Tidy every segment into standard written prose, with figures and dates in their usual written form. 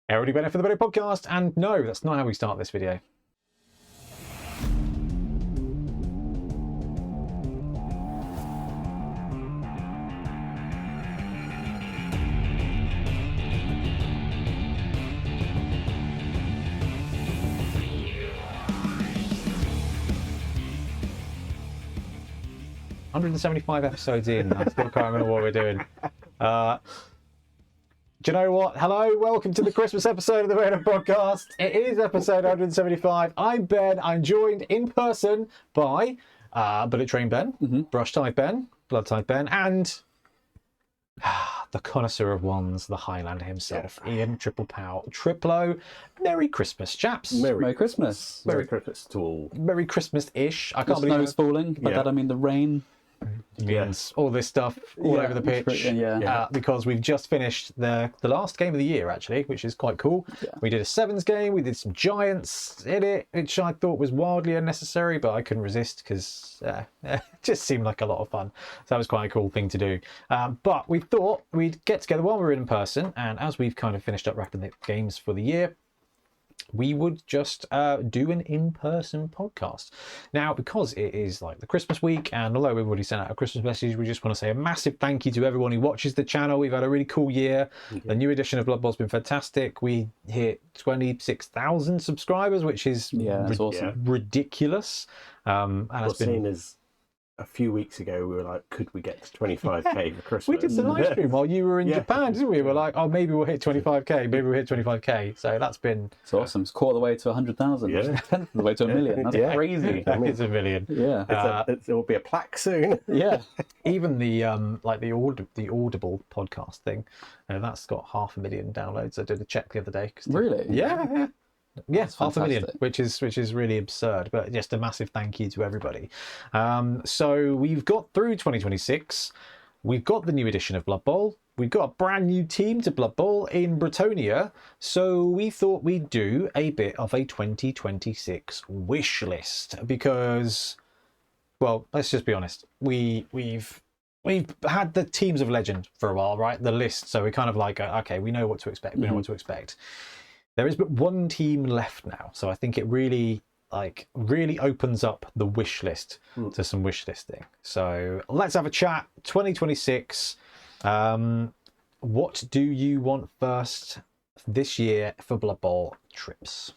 Everybody better for the better podcast, and no, that's not how we start this video. "175 episodes in, I still can't remember what we're doing. Do you know what? Hello, welcome to the Christmas episode of the Random Podcast. It is episode 175. I'm Ben. I'm joined in person by Bullet Train Ben, Brush Type Ben, Blood Type Ben, and the connoisseur of wands, the Highlander himself, Ian Triplo. Merry Christmas, chaps. Merry Christmas. Merry Christmas to all. Merry Christmas-ish. I The can't believe snow's falling, by that I mean the rain. means all this stuff all over the pitch, because we've just finished the last game of the year, actually, which is quite cool. We did a sevens game, we did some giants in it, which I thought was wildly unnecessary, but I couldn't resist because it just seemed like a lot of fun. So that was quite a cool thing to do. But we thought we'd get together while we were in person, and as we've kind of finished up wrapping the games for the year, we would just do an in-person podcast. Now, because it is like the Christmas week, and although we've already sent out a Christmas message, we just want to say a massive thank you to everyone who watches the channel. We've had a really cool year. The new edition of Blood Bowl's been fantastic. We hit 26,000 subscribers, which is awesome. Ridiculous. And it's been... Seen as a few weeks ago, we were like, could we get to 25k for Christmas? We did the live stream while you were in Japan, didn't we? We were like, oh, maybe we'll hit 25k, maybe we'll hit 25k. So that's been... It's awesome. It's quarter of the way to 100,000. Yeah. Tenth of the way to a million. That's crazy. That is a million. Yeah. It will be a plaque soon. Yeah. Even the the Audible podcast thing, that's got 500,000 downloads. I did a check the other day. Really? Yeah. Yes, That's 500,000, which is really absurd. But just a massive thank you to everybody. So we've got through 2026. We've got the new edition of Blood Bowl. We've got a brand new team to Blood Bowl in Bretonia. So we thought we'd do a bit of a 2026 wish list because, well, let's just be honest. We've had the teams of legend for a while, right? The list. So we're kind of like, okay, we know what to expect. We know what to expect. There is but one team left now, so I think it really opens up the wish list to some wish listing. So let's have a chat. 2026. What do you want first this year for Blood Bowl trips?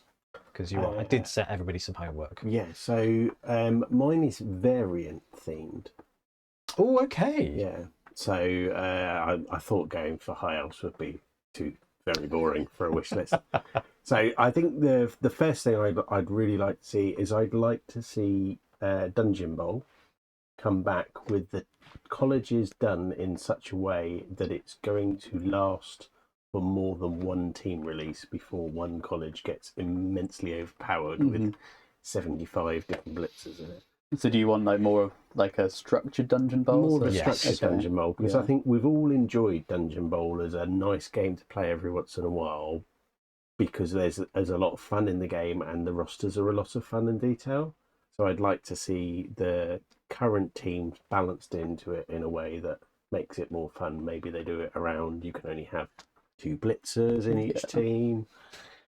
Because I did set everybody some homework. Yeah, so mine is variant themed. Oh, okay. Yeah, so I thought going for high elves would be too very boring for a wish list. So I think the first thing I'd really like to see is I'd like to see Dungeon Bowl come back with the colleges done in such a way that it's going to last for more than one team release before one college gets immensely overpowered with 75 different blitzers in it. So do you want more of like a structured Dungeon Bowl? More of a structured Dungeon Bowl, because I think we've all enjoyed Dungeon Bowl as a nice game to play every once in a while, because there's a lot of fun in the game and the rosters are a lot of fun and detail. So I'd like to see the current teams balanced into it in a way that makes it more fun. Maybe they do it around, you can only have 2 blitzers in each team.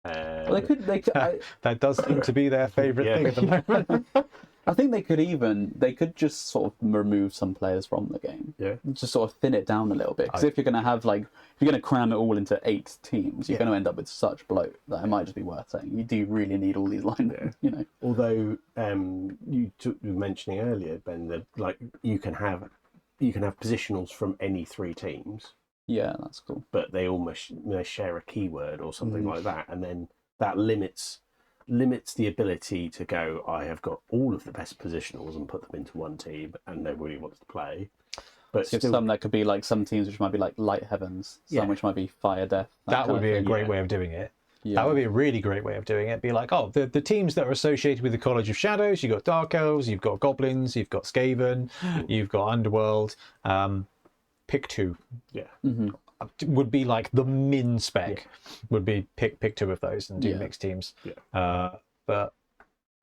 Well, they could that does seem to be their favourite thing at the moment. I think they could just sort of remove some players from the game. Yeah. Just sort of thin it down a little bit. Because if you're going to have if you're going to cram it all into 8 teams, you're going to end up with such bloat that it might just be worth saying. You do really need all these linemen, you know. Although you were mentioning earlier, Ben, that you can have positionals from any 3 teams. Yeah, that's cool. But they almost share a keyword or something like that, and then that limits the ability to go, I have got all of the best positionals and put them into one team and nobody wants to play. But so some that could be like some teams which might be like Light Heavens, some which might be Fire Death. That would be a great way of doing it. Yeah. That would be a really great way of doing it. Be like, oh, the teams that are associated with the College of Shadows, you've got Dark Elves, you've got Goblins, you've got Skaven, you've got Underworld. Pick 2. Yeah. Would be like the min spec would be pick 2 of those and do mixed teams. But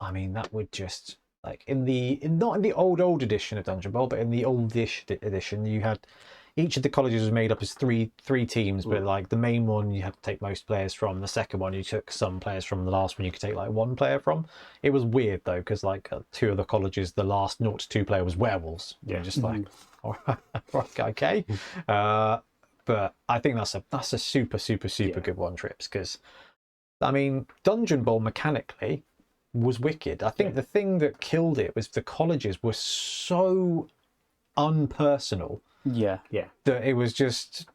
I mean, that would just like not in the old edition of Dungeon Bowl, but in the oldish edition, you had each of the colleges was made up as three teams, but like the main one you had to take most players from. The second one you took some players from. The last one you could take like one player from. It was weird though, because like two of the colleges, the last 0 to 2 player was werewolves. You're just like, okay. But I think that's a super good one, Trips, because I mean, Dungeon Bowl mechanically was wicked. I think the thing that killed it was the colleges were so unpersonal. Yeah. That it was just,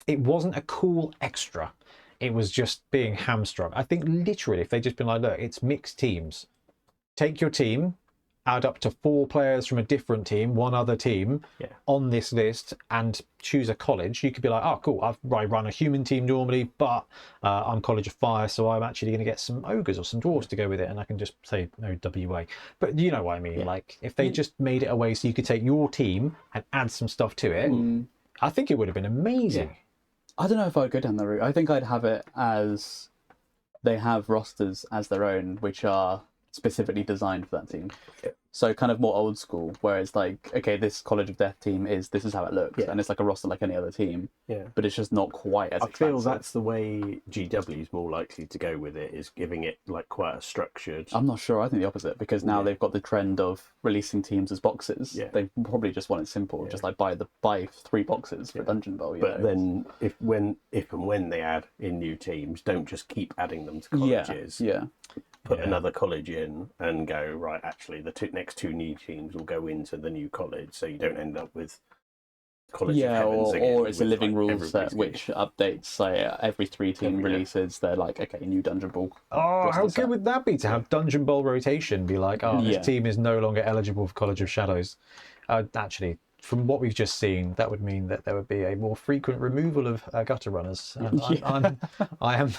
it wasn't a cool extra. It was just being hamstrung. I think literally if they just been like, look, it's mixed teams. Take your team, add up to 4 players from a different team, one other team on this list, and choose a college. You could be like, oh cool, I run a human team normally, but I'm College of Fire, so I'm actually going to get some ogres or some dwarves to go with it, and I can just say no WA. But you know what I mean, like if they just made it a way so you could take your team and add some stuff to it, I think it would have been amazing. I don't know if I'd go down the route. I think I'd have it as they have rosters as their own, which are specifically designed for that team. So kind of more old school, where it's like, okay, this College of Death team this is how it looks, and it's like a roster like any other team. But it's just not quite as expansive. I feel that's the way GW is more likely to go with it, is giving it like quite a structured. I'm not sure. I think the opposite, because now they've got the trend of releasing teams as boxes. They probably just want it simple, just like buy 3 boxes for Dungeon Bowl. But then if and when they add in new teams, don't just keep adding them to colleges. Put another college in and go, right, actually the next 2 new teams will go into the new college, so you don't end up with College of Heavens again, or it's a living like rules set which updates every 3 team releases. They're like, okay, new Dungeon Bowl. Oh, how good would that be to have Dungeon Bowl rotation be like, oh, this team is no longer eligible for College of Shadows. Actually, from what we've just seen, that would mean that there would be a more frequent removal of gutter runners. And I am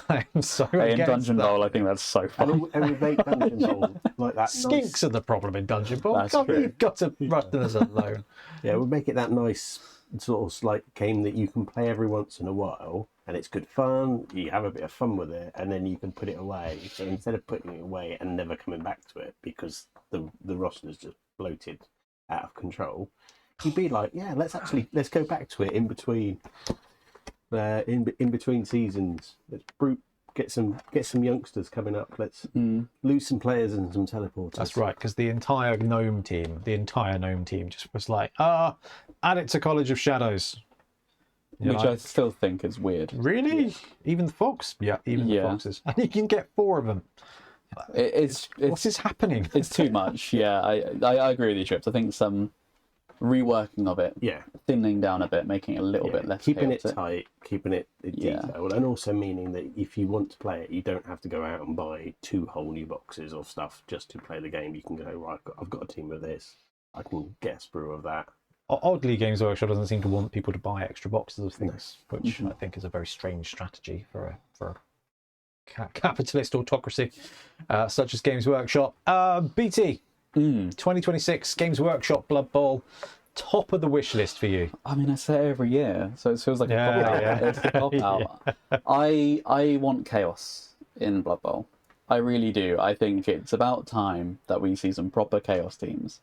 so in against Dungeon that. Bowl, I think that's so fun. And we make Dungeon Bowl like that. Skinks are the problem in Dungeon Bowl. That's true. You've got to runners alone. Yeah, we'll make it that nice sort of like game that you can play every once in a while, and it's good fun. You have a bit of fun with it, and then you can put it away. So instead of putting it away and never coming back to it because the roster's just bloated out of control, you'd be like, let's go back to it in between seasons. Let's get some youngsters coming up. Let's lose some players and some teleporters. That's right, because the entire gnome team just was like, add it to College of Shadows. Which I still think is weird. Really? Even the fox? Yeah, even the foxes. And you can get 4 of them. It's what is happening? It's too much. I agree with you, Trips. I think some reworking of it, thinning down a bit, making it a little bit less keeping chaotic. it tight, keeping it detailed, and also meaning that if you want to play it, you don't have to go out and buy 2 whole new boxes of stuff just to play the game. You can go, right, I've got a team of this, I can get a sprue of that. Oddly, Games Workshop doesn't seem to want people to buy extra boxes of things, which I think is a very strange strategy for a capitalist autocracy such as Games Workshop. BT 2026 Games Workshop Blood Bowl, top of the wish list for you. I mean, I say it every year, so it feels like a cop out. It's a cop out. I want chaos in Blood Bowl. I really do. I think it's about time that we see some proper chaos teams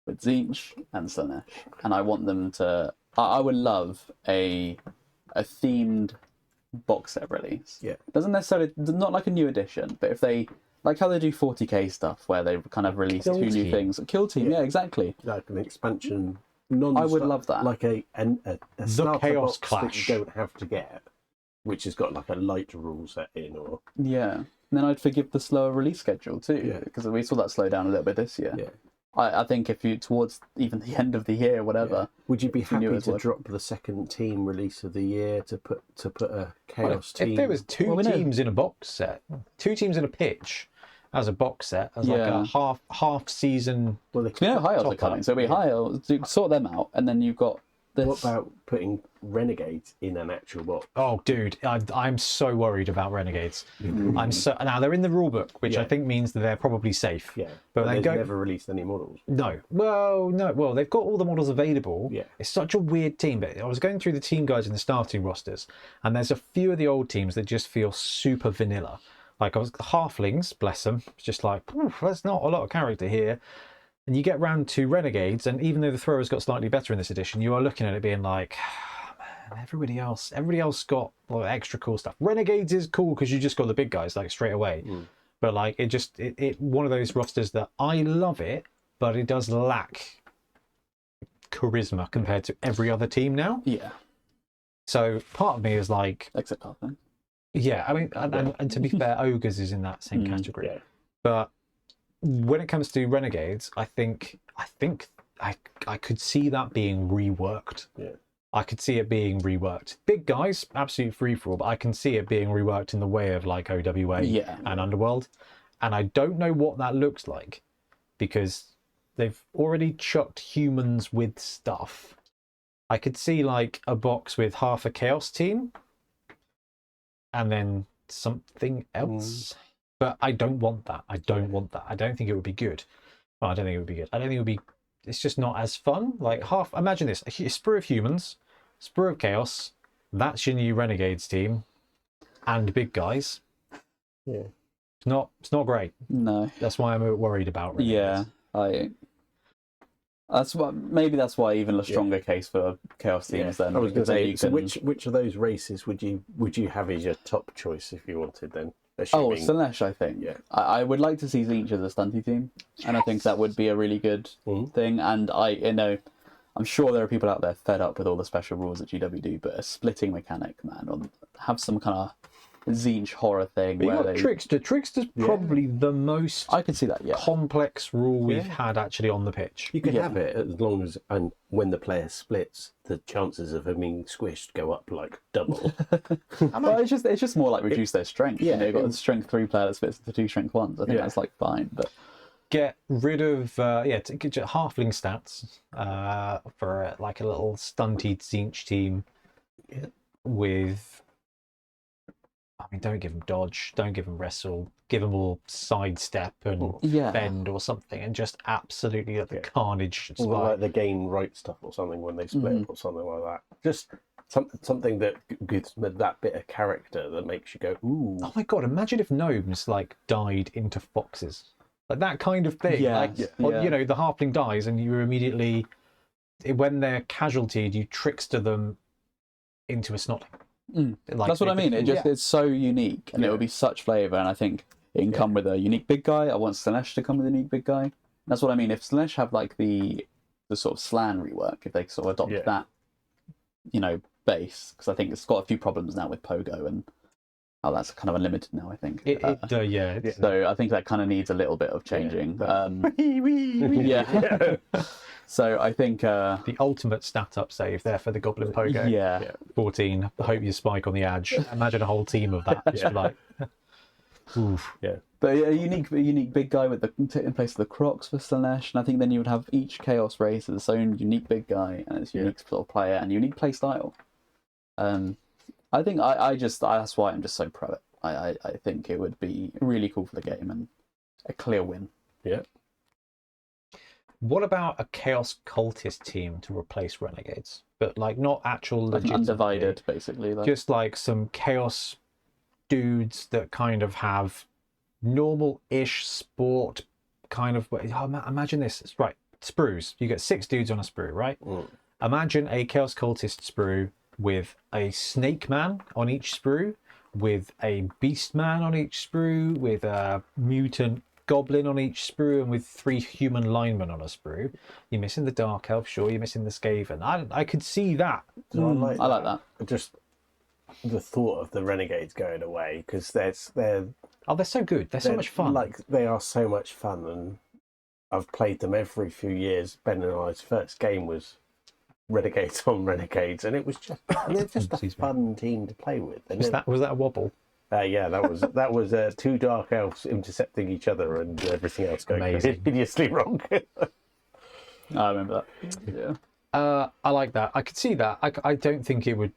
with Tzeentch and Slaanesh, and I want them to. I would love a themed box set release. Doesn't necessarily, not like a new edition, but if they, like how they do 40k stuff, where they kind of release 2 new things. Kill Team, exactly. Like an expansion. I would love that. Like a starter Chaos box Clash that you don't have to get, which has got like a light rule set in, or and then I'd forgive the slower release schedule too, because we saw that slow down a little bit this year. I think if you towards even the end of the year, whatever. Would you be happy to drop the second team release of the year to put a chaos team? If there was 2 teams in a box set, 2 teams in a pitch as a box set, as like a half season. Well, High Elves are coming, so we High Elves, sort them out, and then you've got this. What about putting Renegades in an actual box? Oh, dude, I'm so worried about Renegades. Now they're in the rulebook, which I think means that they're probably safe. But they've never released any models. No. Well, they've got all the models available. It's such a weird team. But I was going through the team guides and the starting rosters, and there's a few of the old teams that just feel super vanilla. Like I was Halflings, bless them. It's just like, there's not a lot of character here. And you get round to Renegades, and even though the throwers got slightly better in this edition, you are looking at it being like, man, everybody else got like, extra cool stuff. Renegades is cool because you just got the big guys like straight away. But like it one of those rosters that I love it, but it does lack charisma compared to every other team now. Yeah. So part of me is like, Except Pathfinder. yeah, I mean, and to be fair, Ogres is in that same category. Yeah. But when it comes to Renegades, I think I could see that being reworked. Yeah. I could see it being reworked. Big guys, absolute free for all, but I can see it being reworked in the way of like OWA and Underworld. And I don't know what that looks like because they've already chucked humans with stuff. I could see like a box with half a Chaos team and then something else. But I don't want that. I don't want that. I don't think it would be good. Well, I don't think it would be good. I don't think it would be... It's just not as fun. Like half... Imagine this. A sprue of humans, sprue of chaos. That's your new Renegades team. And big guys. Yeah. It's not great. No. That's why I'm worried about Renegades. Yeah. Maybe that's why even a stronger case for chaos teams then. I was going to say, so can... which of those races would you have as your top choice if you wanted then? Assuming... Oh, Slanesh, I think. Yeah. I would like to see Tzeentch as a stunty team, and I think that would be a really good thing. And I'm sure there are people out there fed up with all the special rules that GW do, but a splitting mechanic, man, or have some kind of Tzeentch horror thing. But where Trickster. Trickster's probably the most I could see that, complex rule we've had actually on the pitch. You can have it as long as, and when the player splits, the chances of him being squished go up like double. Well, it's just more like reduce their strength. Yeah, you've got a strength 3 player that splits into 2 strength 1s. I think that's like fine, but get rid of to get your halfling stats for like a little stunted Tzeentch team with. I mean, don't give them dodge, don't give them wrestle, give them all sidestep and bend or something, and just absolutely let the carnage. Or like the gain right stuff or something when they split or something like that. Just something that gives them that bit of character that makes you go, ooh. Oh my god! Imagine if gnomes like died into foxes, like that kind of thing. Or, you know, the halfling dies, and you immediately, when they're casualtied, you trickster them into a snotling. Like, that's what I mean. It's so unique, and it will be such flavour. And I think it can come with a unique big guy. I want Slanesh to come with a unique big guy. That's what I mean. If Slanesh have like the sort of Slan rework, if they sort of adopt that, base, because I think it's got a few problems now with Pogo and how that's kind of unlimited now. I think. So I think that kind of needs a little bit of changing. So I think the ultimate stat up save there for the Goblin Pogo. 14. Hope you spike on the edge. Imagine a whole team of that. Just like, oof. Yeah. But a unique big guy with in place of the Crocs for Slanesh, and I think then you would have each Chaos race as its own unique big guy and its unique sort of player and unique play style. I think that's why I'm just so pro it. I think it would be really cool for the game and a clear win. Yeah. What about a Chaos Cultist team to replace Renegades? But like not actual legit. Undivided, basically. Like. Just like some Chaos dudes that kind of have normal-ish sport kind of... imagine this. It's right. Sprues. You get 6 dudes on a sprue, right? Imagine a Chaos Cultist sprue with a Snake Man on each sprue, with a Beast Man on each sprue, with a Mutant Goblin on each sprue, and with 3 human linemen on a sprue. You're missing the Dark Elf, sure, you're missing the Skaven. I could see that. I like that. Just the thought of the Renegades going away, because they're so good. They're so much fun. Like, they are so much fun, and I've played them every few years. Ben and I's first game was Renegades on Renegades, and it was just a fun team to play with. Was that a wobble? That was 2 Dark Elves intercepting each other and everything else going hideously wrong. I remember that. Yeah. I like that. I could see that. I don't think it would.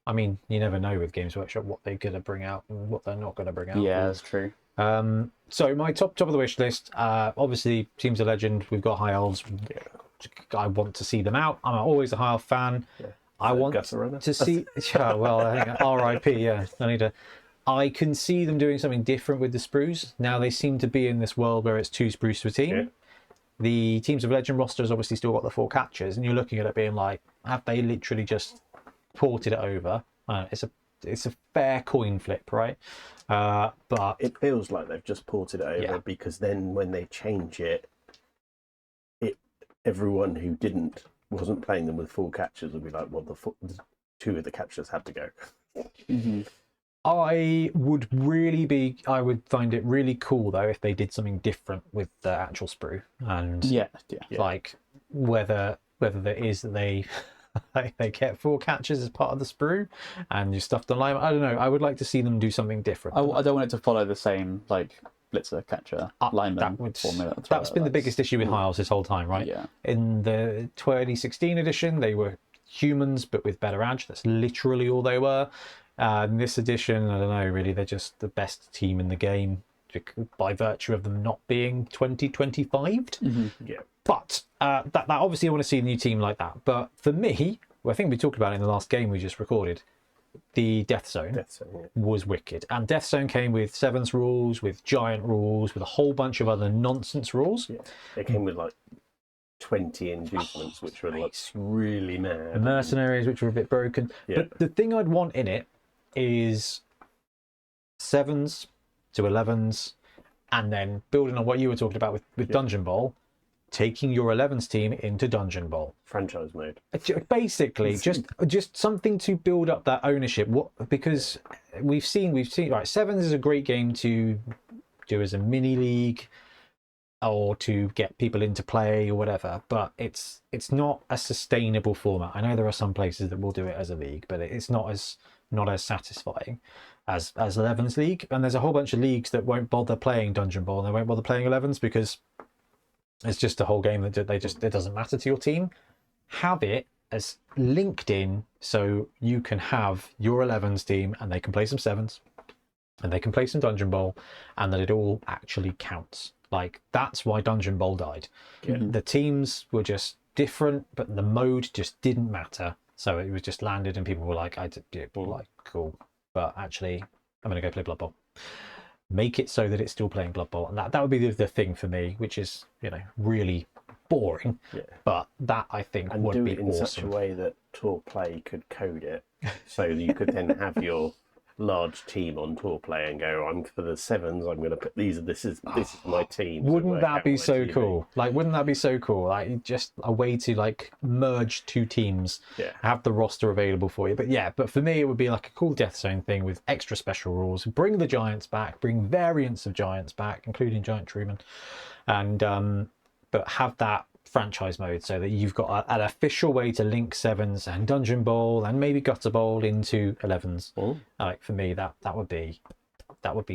I mean, you never know with Games Workshop what they're going to bring out and what they're not going to bring out. Yeah, that's true. So my top of the wish list, obviously Teams of Legend. We've got High Elves. I want to see them out. I'm always a High Elf fan. I want to see. Well, I think R.I.P. Yeah, I can see them doing something different with the sprues. Now they seem to be in this world where it's 2 sprues to a team. the Teams of Legend roster has obviously still got the 4 catchers, and you're looking at it being like, have they literally just ported it over? It's a fair coin flip, right? But it feels like they've just ported it over because then when they change it, everyone who wasn't playing them with 4 catchers will be like, well, the 2 of the catchers had to go. Mm-hmm. I would find it really cool though if they did something different with the actual sprue, and like whether there is that they they get 4 catches as part of the sprue and you stuffed on lime. I don't know. I would like to see them do something different. I don't want it to follow the same like blitzer catcher lineman formula. That's been the biggest issue with High Elves this whole time, right? Yeah. In the 2016 edition, they were humans but with better edge. That's literally all they were. In this edition, I don't know, really, they're just the best team in the game by virtue of them not being 2025'd. Mm-hmm. Yeah. But that obviously I want to see a new team like that. But for me, I think we talked about it in the last game we just recorded, the Death Zone was wicked. And Death Zone came with Sevens rules, with giant rules, with a whole bunch of other nonsense rules. Yeah. It came with like 20 inducements, which were like really mad. The mercenaries, which were a bit broken. Yeah. But the thing I'd want in it is 7s to 11s, and then building on what you were talking about with Dungeon Bowl, taking your 11s team into Dungeon Bowl. Franchise mode. Basically, just something to build up that ownership. Because we've seen right, 7s is a great game to do as a mini league or to get people into play or whatever, but it's not a sustainable format. I know there are some places that will do it as a league, but it's not as satisfying as 11s league. And there's a whole bunch of leagues that won't bother playing Dungeon Bowl and they won't bother playing 11s because it's just a whole game that it doesn't matter to your team. Have it as linked in so you can have your 11s team and they can play some 7s and they can play some Dungeon Bowl, and that it all actually counts. Like, that's why Dungeon Bowl died. Yeah. The teams were just different, but the mode just didn't matter. So it was just landed and people were like, cool. But actually, I'm going to go play Blood Bowl. Make it so that it's still playing Blood Bowl. And that would be the thing for me, which is, really boring. Yeah. But that, I think, would be awesome. And do it in such a way that Tour Play could code it. So that you could then have your large team on Tour Play and go, I'm for the 7s, I'm going to put this is my team. Wouldn't that be so cool? Like, wouldn't that be so cool? Like, just a way to like merge 2 teams, have the roster available for you. But for me, it would be like a cool Death Zone thing with extra special rules. Bring the Giants back, bring variants of Giants back, including Giant Truman, and but have that franchise mode so that you've got an official way to link 7s and Dungeon Bowl and maybe Gutter Bowl into 11s. Like, for me, that would be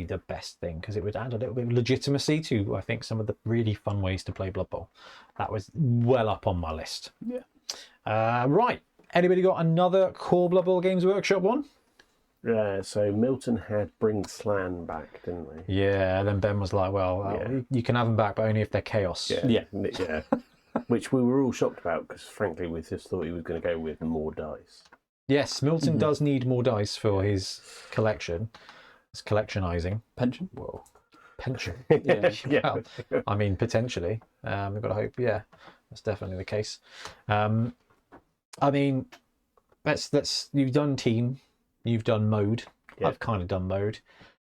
the best thing, because it would add a little bit of legitimacy to, I think, some of the really fun ways to play Blood Bowl. That was well up on my list. Right, anybody got another core Blood Bowl Games Workshop one? Yeah, so Milton had Bring Slan back, didn't they? Yeah, then Ben was like, you can have them back, but only if they're chaos. Yeah. Which we were all shocked about, because frankly we just thought he was going to go with more dice. Yes, Milton does need more dice for his collection. His collectionizing. Pension? Whoa. Pension. Yeah. Well, I mean, potentially. We've got to hope. Yeah, that's definitely the case. I mean, let's. You've done team. You've done mode. Yeah. I've kind of done mode.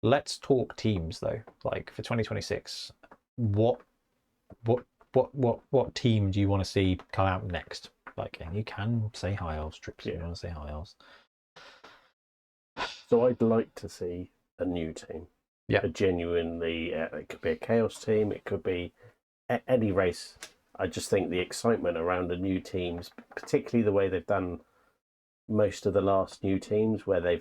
Let's talk teams though. Like, for 2026, what team do you want to see come out next? Like, and you can say High Elves, Trips. You want to say High Elves. So I'd like to see a new team. Yeah. A genuinely, it could be a Chaos team. It could be any race. I just think the excitement around the new teams, particularly the way they've done most of the last new teams, where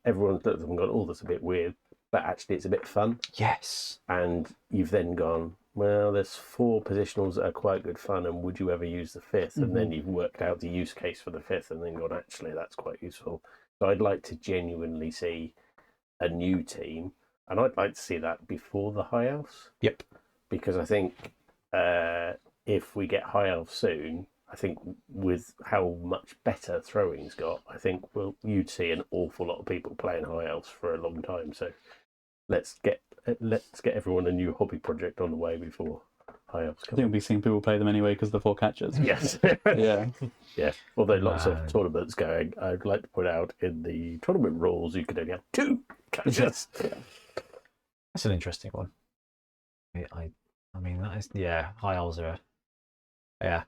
everyone's looked at them and gone, oh, that's a bit weird, but actually it's a bit fun. Yes. And you've then gone, well, there's 4 positionals that are quite good fun, and would you ever use the 5th? And then you've worked out the use case for the 5th, and then gone, actually, that's quite useful. So I'd like to genuinely see a new team, and I'd like to see that before the High Elves. Yep. Because I think if we get High Elves soon, I think with how much better throwing's got, I think you'd see an awful lot of people playing High Elves for a long time. So let's get everyone a new hobby project on the way before high elves I come think we'll be seeing people play them anyway because of the 4 catchers. Yes. Yeah. Yeah. Although lots No. of tournaments going, I'd like to point out in the tournament rules you could only have 2 catchers. That's an interesting one. I mean, that is, high elves are. Yeah.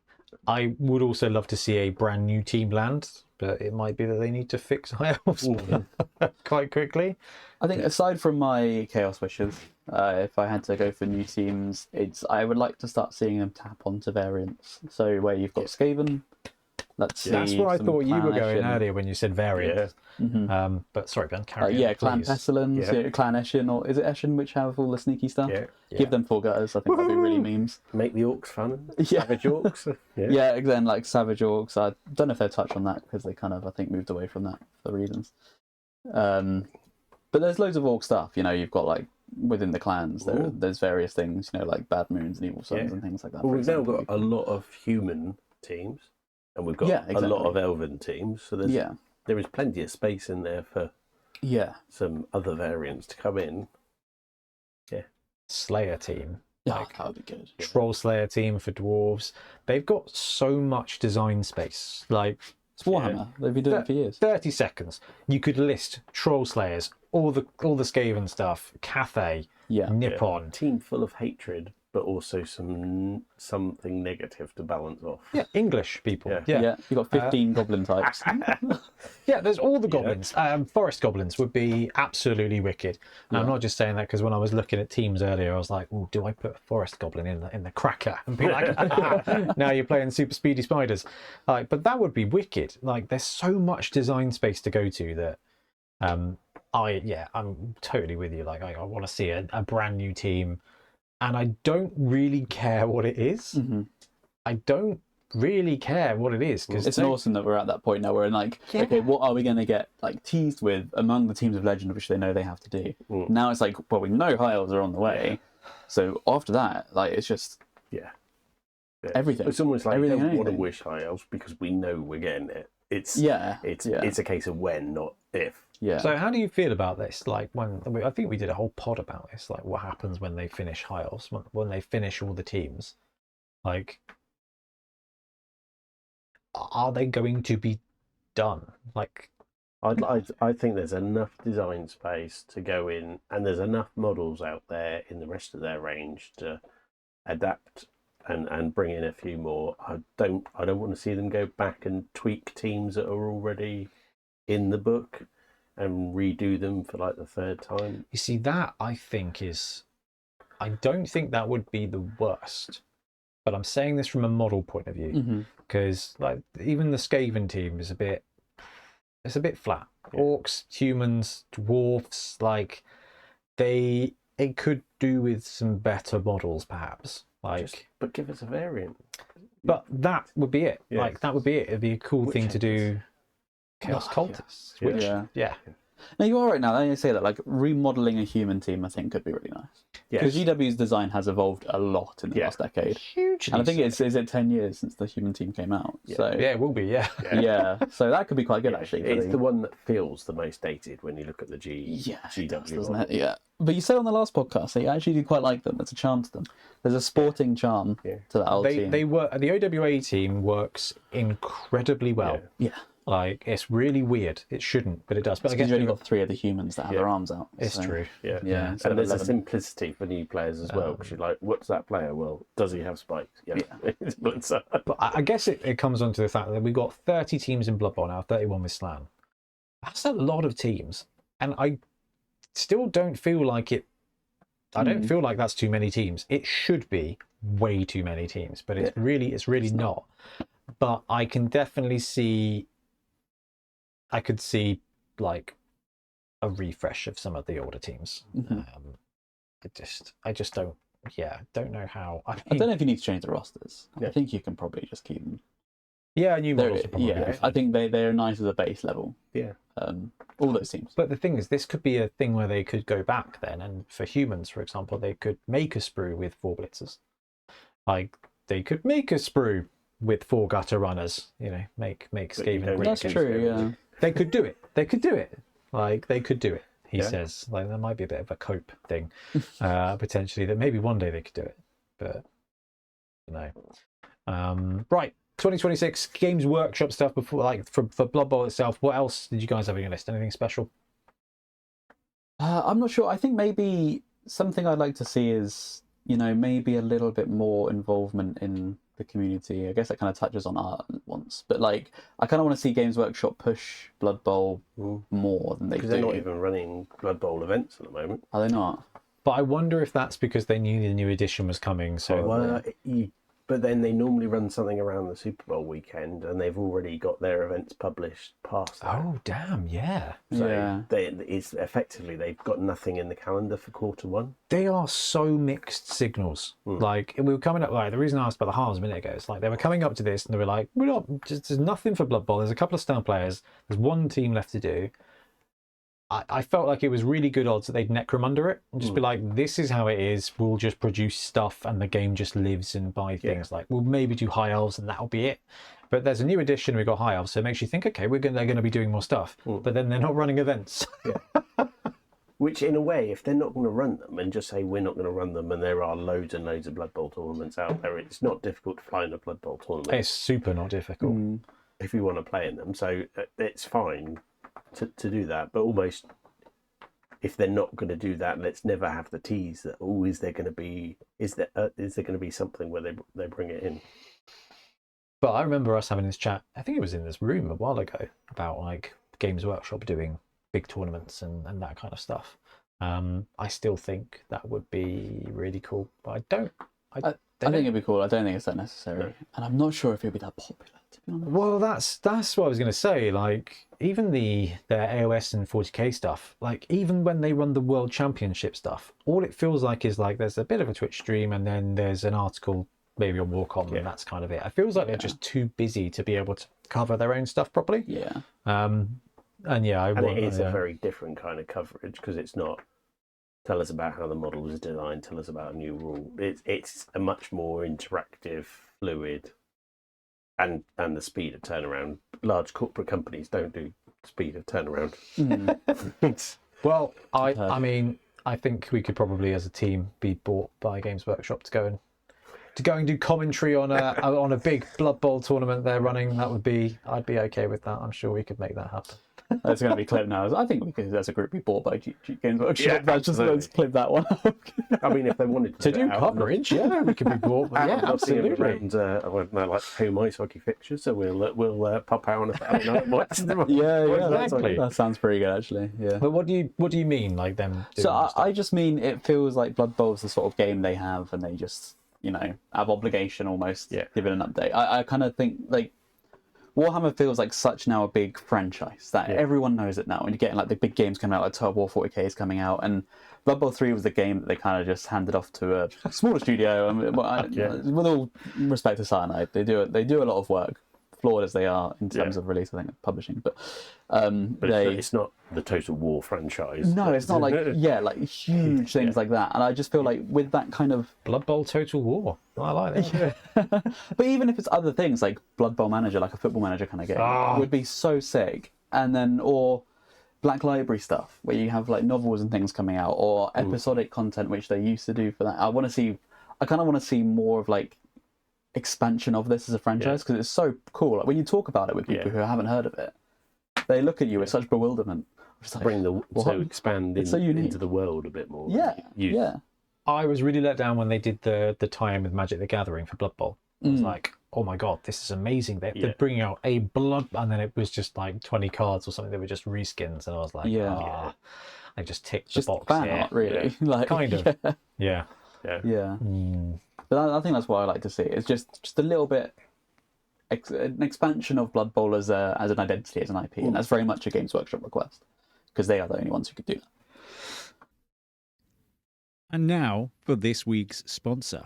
I would also love to see a brand new team land, but it might be that they need to fix high elves quite quickly. I think aside from my Chaos wishes, if I had to go for new teams, I would like to start seeing them tap onto variants. So where you've got Skaven, let's see. That's where I some thought you were Clan going Eshin. earlier when you said variant. But sorry, Ben, carry on, Yeah, Clan please. Pestilence, Yeah. Clan Eshin, or is it Eshin which have all the sneaky stuff? Yeah. Give them 4 gutters, I think that'd be really memes. Make the orcs fun. Yeah. Savage orcs. Yeah, again, like Savage Orcs. I don't know if they'll touch on that because they kind of, I think, moved away from that for reasons. But there's loads of orc stuff. You know, you've got like within the clans, there's various things. You know, like Bad Moons and Evil Sons and things like that. Well, for we've now example. got a lot of human teams, and we've got a lot of elven teams. So there is plenty of space in there for some other variants to come in. Yeah. Slayer team. Yeah, that would be good. Troll Slayer team for dwarves. They've got so much design space. Like, It's Warhammer. They've been doing it for years. 30 seconds. You could list Troll Slayers, all the Skaven stuff, Cathay, Nippon. Team full of hatred, but also something negative to balance off. Yeah, English people. Yeah, you've got 15 goblin types. Yeah, there's all the goblins. Forest goblins would be absolutely wicked. And I'm not just saying that because when I was looking at teams earlier, I was like, "Ooh, do I put a forest goblin in the cracker and be like, now you're playing super speedy spiders?" Like, but that would be wicked. Like, there's so much design space to go to that. I'm totally with you. Like, I want to see a brand new team, and I don't really care what it is. I don't really care what it is because it's awesome that we're at that point now where like, okay, what are we going to get like teased with among the teams of legend, which they know they have to do. Now it's like, well, we know high elves are on the way, so after that, like, it's just everything. It's almost like everything, we don't want to anything. wish high elves because we know we're getting it. It's a case of when, not if. Yeah. So how do you feel about this? Like, I think we did a whole pod about this. Like, what happens when they finish high elves, when they finish all the teams? Like, are they going to be done? Like, I think there's enough design space to go in, and there's enough models out there in the rest of their range to adapt and bring in a few more. I don't want to see them go back and tweak teams that are already in the book and redo them for like the 3rd time. you see, that I don't think that would be the worst. But I'm saying this from a model point of view because like even the Skaven team is a bit flat. Orcs, humans, dwarfs, like it could do with some better models perhaps. Like, but give us a variant. but that would be it. Yeah. Like, that would be it. It'd be a cool thing to do. Chaos cultists. Yeah. Which, Yeah. No, you're all right now. I say that, like, remodeling a human team, I think, could be really nice. Because GW's design has evolved a lot in the last decade. Hugely. And I think is it 10 years since the human team came out? So Yeah, it will be, yeah. so that could be quite good, actually. It's the one that feels the most dated when you look at the GW doesn't model. it? Yeah. But you said on the last podcast that you actually do quite like them. There's a charm to them. There's a sporting charm to that old team. The OWA team works incredibly well. Yeah. Like, it's really weird. It shouldn't, but it does. But I Because guess you've only got 3 of the humans that have their arms out. it's so. true. Yeah. instead And of there's a 11. simplicity for new players as well, because you're like, what's that player? Well, does he have spikes? Yeah. But I guess it comes on to the fact that we've got 30 teams in Blood Bowl now, 31 with Slan. That's a lot of teams. And I still don't feel like it. I don't feel like that's too many teams. It should be way too many teams, but it's really not. But I can definitely see. I could see like a refresh of some of the older teams. I just don't know how. I don't know if you need to change the rosters. I think you can probably just keep them. Yeah, new models. Are probably I think they're nice as a base level. Yeah. All those teams. But the thing is, this could be a thing where they could go back then, and for humans, for example, they could make a sprue with 4 blitzers. Like, they could make a sprue with 4 gutter runners. You know, make Skaven. That's true. Yeah. They could do it. They could do it. Like, they could do it. He says, like, there might be a bit of a cope thing, potentially, that maybe one day they could do it. But No. Right. 2026 Games Workshop stuff before, like for Blood Bowl itself. What else did you guys have on your list? Anything special? I'm not sure. I think maybe something I'd like to see is, maybe a little bit more involvement in the community. I guess that kind of touches on art once, but like I kind of want to see Games Workshop push Blood Bowl more than they do. Because they're not even running Blood Bowl events at the moment. Are they not? But I wonder if that's because they knew the new edition was coming. So But then they normally run something around the Super Bowl weekend, and they've already got their events published past that. Oh, damn, yeah. So it's effectively they've got nothing in the calendar for Q1. They are so mixed signals. Like, we were coming up, like, the reason I asked about the halves a minute ago, it's like they were coming up to this and they were like, there's nothing for Blood Bowl. There's a couple of star players. There's one team left to do. I felt like it was really good odds that they'd necromunda it and just be like, this is how it is. We'll just produce stuff and the game just lives and buy things. Like, we'll maybe do high elves and that'll be it. But there's a new edition, we've got high elves, so it makes you think, okay, they're going to be doing more stuff. But then they're not running events. Which, in a way, if they're not going to run them and just say we're not going to run them, and there are loads and loads of Blood Bowl tournaments out there, it's not difficult to find a Blood Bowl tournament. It's super not difficult. If you want to play in them. So it's fine to do that, but almost if they're not going to do that, let's never have the tease that is there going to be something where they bring it in. But I remember us having this chat, I think it was in this room a while ago, about like Games Workshop doing big tournaments and that kind of stuff. I still think that would be really cool, but I think it'd be cool. I don't think it's that necessary, and I'm not sure if it'd be that popular, to be honest. Well, that's what I was going to say. Like, even their AOS and 40k stuff, like even when they run the World Championship stuff, all it feels like is like there's a bit of a Twitch stream and then there's an article maybe on Warcom and that's kind of it. It feels like they're just too busy to be able to cover their own stuff properly. Yeah. And it is a very different kind of coverage because it's not tell us about how the model was designed, tell us about a new rule. It's a much more interactive, fluid, and the speed of turnaround. Large corporate companies don't do speed of turnaround. Well, I mean, I think we could probably, as a team, be bought by Games Workshop to go and do commentary on a big Blood Bowl tournament they're running. I'd be okay with that. I'm sure we could make that happen. That's going to be clipped now. I think we could, as a group, be bought by Games Workshop. Let's clip that one up. I mean, if they wanted to do coverage, we could be bought. Yeah, absolutely. Around, like home ice hockey fixtures, so we'll pop out on a Saturday night. Exactly. That sounds pretty good, actually. Yeah. But what do you mean, like them? So I just mean it feels like Blood Bowl is the sort of game they have, and they just have obligation almost. Give it an update. I kind of think like Warhammer feels like such now a big franchise that everyone knows it now, and you're getting like the big games coming out, like Total War 40k is coming out, and Blood Bowl 3 was the game that they kind of just handed off to a smaller studio. And with all respect to Cyanide, they do a lot of work, flawed as they are in terms of release, I think, publishing. But it's not the Total War franchise. No, it's not like huge things like that. And I just feel like with that kind of Blood Bowl Total War, I like that. But even if it's other things like Blood Bowl Manager, like a football manager kind of game, would be so sick. And then or Black Library stuff where you have like novels and things coming out, or episodic content which they used to do for that. I kind of want to see more of like expansion of this as a franchise because it's so cool. Like when you talk about it with people who haven't heard of it, they look at you with such bewilderment. Just like, expand into the world a bit more. Yeah. I was really let down when they did the tie-in with Magic the Gathering for Blood Bowl. I was like, oh my god, this is amazing. They're bringing out a blood, and then it was just like 20 cards or something that were just reskins, and I was like, they just ticked the box. Fan art, really. Like, kind of. Yeah. But I think that's what I like to see. It's just a little bit an expansion of Blood Bowl as an identity, as an IP, and that's very much a Games Workshop request because they are the only ones who could do that. And now for this week's sponsor.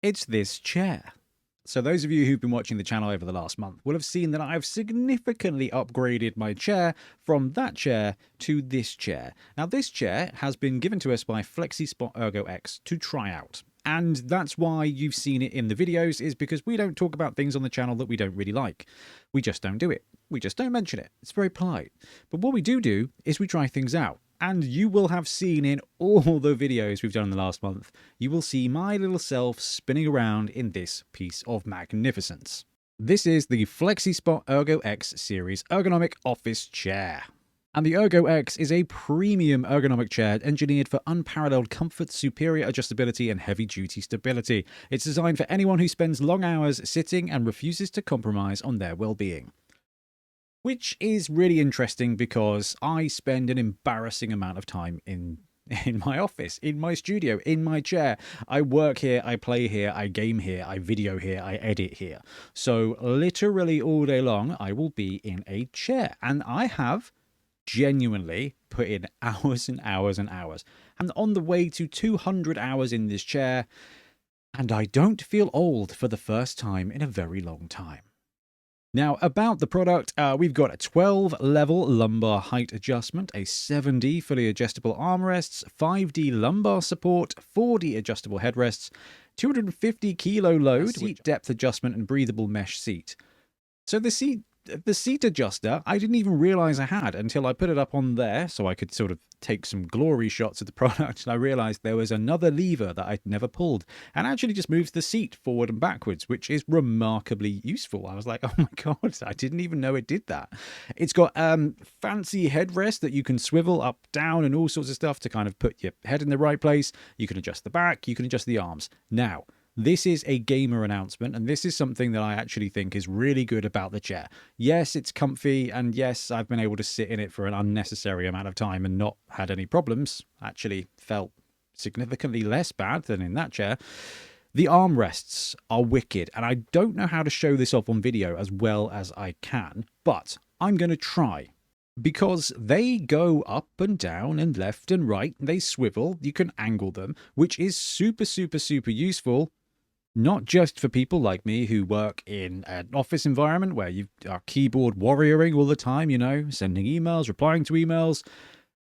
It's this chair. So those of you who've been watching the channel over the last month will have seen that I've significantly upgraded my chair from that chair to this chair. Now this chair has been given to us by FlexiSpot Erggo X to try out. And that's why you've seen it in the videos, is because we don't talk about things on the channel that we don't really like. We just don't do it. We just don't mention it. It's very polite. But what we do is we try things out. And you will have seen in all the videos we've done in the last month, you will see my little self spinning around in this piece of magnificence. This is the FlexiSpot Erggo X series ergonomic office chair. And the Erggo X is a premium ergonomic chair engineered for unparalleled comfort, superior adjustability, and heavy-duty stability. It's designed for anyone who spends long hours sitting and refuses to compromise on their well-being. Which is really interesting because I spend an embarrassing amount of time in my office, in my studio, in my chair. I work here, I play here, I game here, I video here, I edit here. So literally all day long, I will be in a chair. And I have genuinely put in hours and hours and hours. I'm on the way to 200 hours in this chair, and I don't feel old for the first time in a very long time. Now, about the product, we've got a 12-level lumbar height adjustment, a 7D fully adjustable armrests, 5D lumbar support, 4D adjustable headrests, 250 kilo load, seat depth adjustment, and breathable mesh seat. So the seat adjuster, I didn't even realize I had until I put it up on there so I could sort of take some glory shots of the product, and I realized there was another lever that I'd never pulled and actually just moves the seat forward and backwards, which is remarkably useful. I was like, oh my god, I didn't even know it did that. It's got fancy headrest that you can swivel up, down, and all sorts of stuff to kind of put your head in the right place. You can adjust the back, you can adjust the arms. Now, this is a gamer announcement, and this is something that I actually think is really good about the chair. Yes, it's comfy, and yes, I've been able to sit in it for an unnecessary amount of time and not had any problems. Actually felt significantly less bad than in that chair. The armrests are wicked, and I don't know how to show this off on video as well as I can, but I'm going to try. Because they go up and down and left and right, they swivel, you can angle them, which is super, super, super useful. Not just for people like me who work in an office environment where you are keyboard warrioring all the time, you know, sending emails, replying to emails,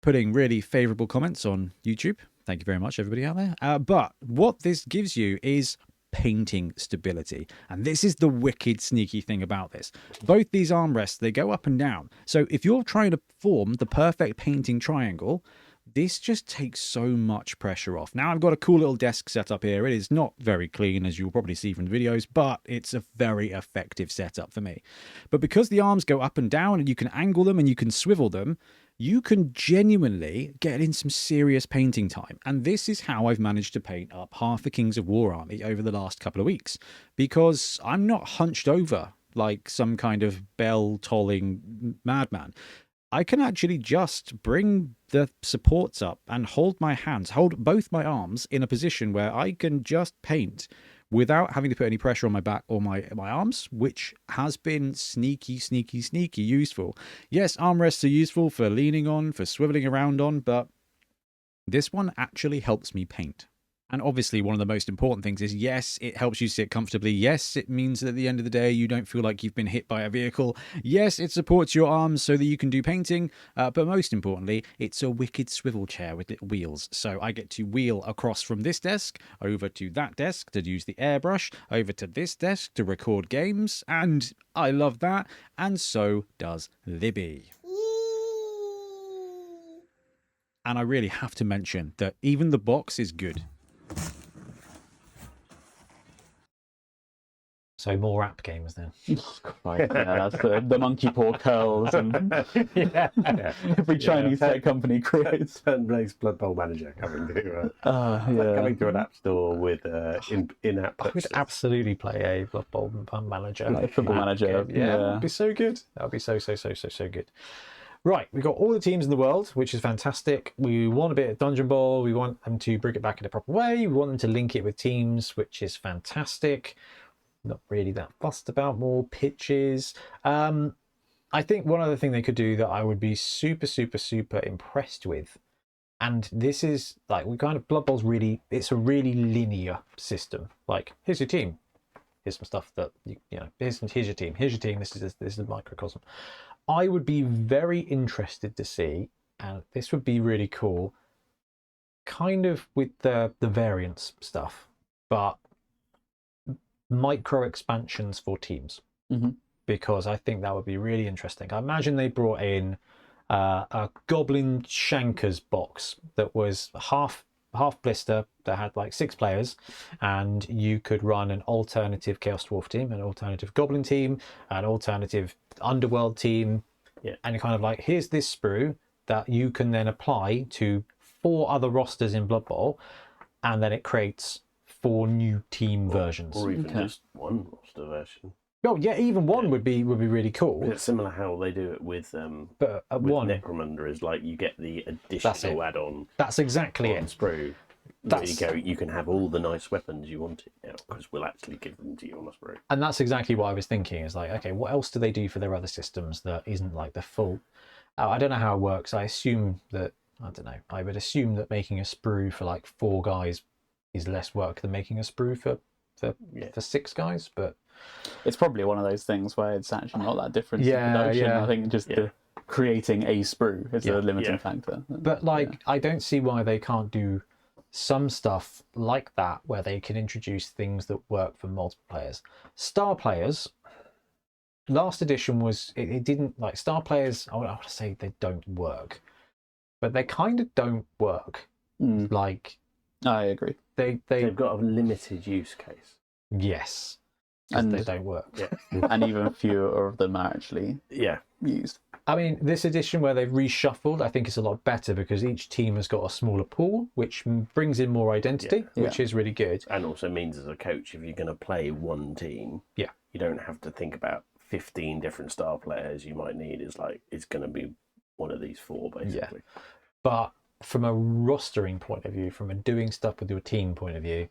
putting really favorable comments on YouTube. Thank you very much, everybody out there. But what this gives you is painting stability. And this is the wicked sneaky thing about this. Both these armrests, they go up and down. So if you're trying to form the perfect painting triangle, this just takes so much pressure off. Now I've got a cool little desk set up here. It is not very clean, as you'll probably see from the videos, but it's a very effective setup for me. But because the arms go up and down and you can angle them and you can swivel them, you can genuinely get in some serious painting time. And this is how I've managed to paint up half a Kings of War army over the last couple of weeks, because I'm not hunched over like some kind of bell-tolling madman. I can actually just bring the supports up and hold my hands, hold both my arms in a position where I can just paint without having to put any pressure on my back or my arms, which has been sneaky, sneaky, sneaky useful. Yes, armrests are useful for leaning on, for swiveling around on, but this one actually helps me paint. And obviously, one of the most important things is, yes, it helps you sit comfortably. Yes, it means that at the end of the day, you don't feel like you've been hit by a vehicle. Yes, it supports your arms so that you can do painting. But most importantly, it's a wicked swivel chair with little wheels. So I get to wheel across from this desk over to that desk to use the airbrush, over to this desk to record games. And I love that. And so does Libby. And I really have to mention that even the box is good. So more app games then. Right, yeah, that's the monkey paw curls and every Chinese tech company creates. Turn-based Blood Bowl Manager coming to an app store with in-app. I would absolutely play a Blood Bowl Manager. Like Football Manager. Yeah, that would be so good. That would be so good. Right, we've got all the teams in the world, which is fantastic. We want a bit of Dungeon Bowl. We want them to bring it back in a proper way. We want them to link it with teams, which is fantastic. Not really that fussed about more pitches. I think one other thing they could do that I would be super, super, super impressed with, and this is like, we kind of, Blood Bowl's really, it's a really linear system. Like, here's your team. Here's some stuff that, you know, here's your team. Here's your team. This is a microcosm. I would be very interested to see, and this would be really cool, kind of with the variance stuff, but micro expansions for teams, because I think that would be really interesting. I imagine they brought in a Goblin Shankers box that was half blister that had like 6 players, and you could run an alternative Chaos Dwarf team, an alternative Goblin team, an alternative Underworld team, and you're kind of like, here's this sprue that you can then apply to 4 other rosters in Blood Bowl, and then it creates 4 new team versions, or even just one roster version. Oh yeah, even one would be really cool. It's similar how they do it with But with one Necromunda, is like you get the additional add-on. That's exactly on it. sprue. There you go. You can have all the nice weapons you wanted now, because we'll actually give them to you on a sprue. And that's exactly what I was thinking. Is like, okay, what else do they do for their other systems that isn't like the full? I don't know how it works. I assume that I don't know. I would assume that making a sprue for like 4 guys is less work than making a sprue for 6 guys, but. It's probably one of those things where it's actually not that different in production. I think just creating a sprue is a limiting factor. But like, I don't see why they can't do some stuff like that where they can introduce things that work for multiple players. Star players, last edition was it didn't like star players. I want to say they don't work, but they kind of don't work. Like, I agree. They've got a limited use case. Yes. And they don't work. And even fewer of them are actually used. I mean, this edition where they've reshuffled, I think it's a lot better because each team has got a smaller pool, which brings in more identity, which is really good. And also means as a coach, if you're going to play one team, you don't have to think about 15 different star players you might need. It's going to be one of these 4, basically. Yeah. But from a rostering point of view, from a doing stuff with your team point of view,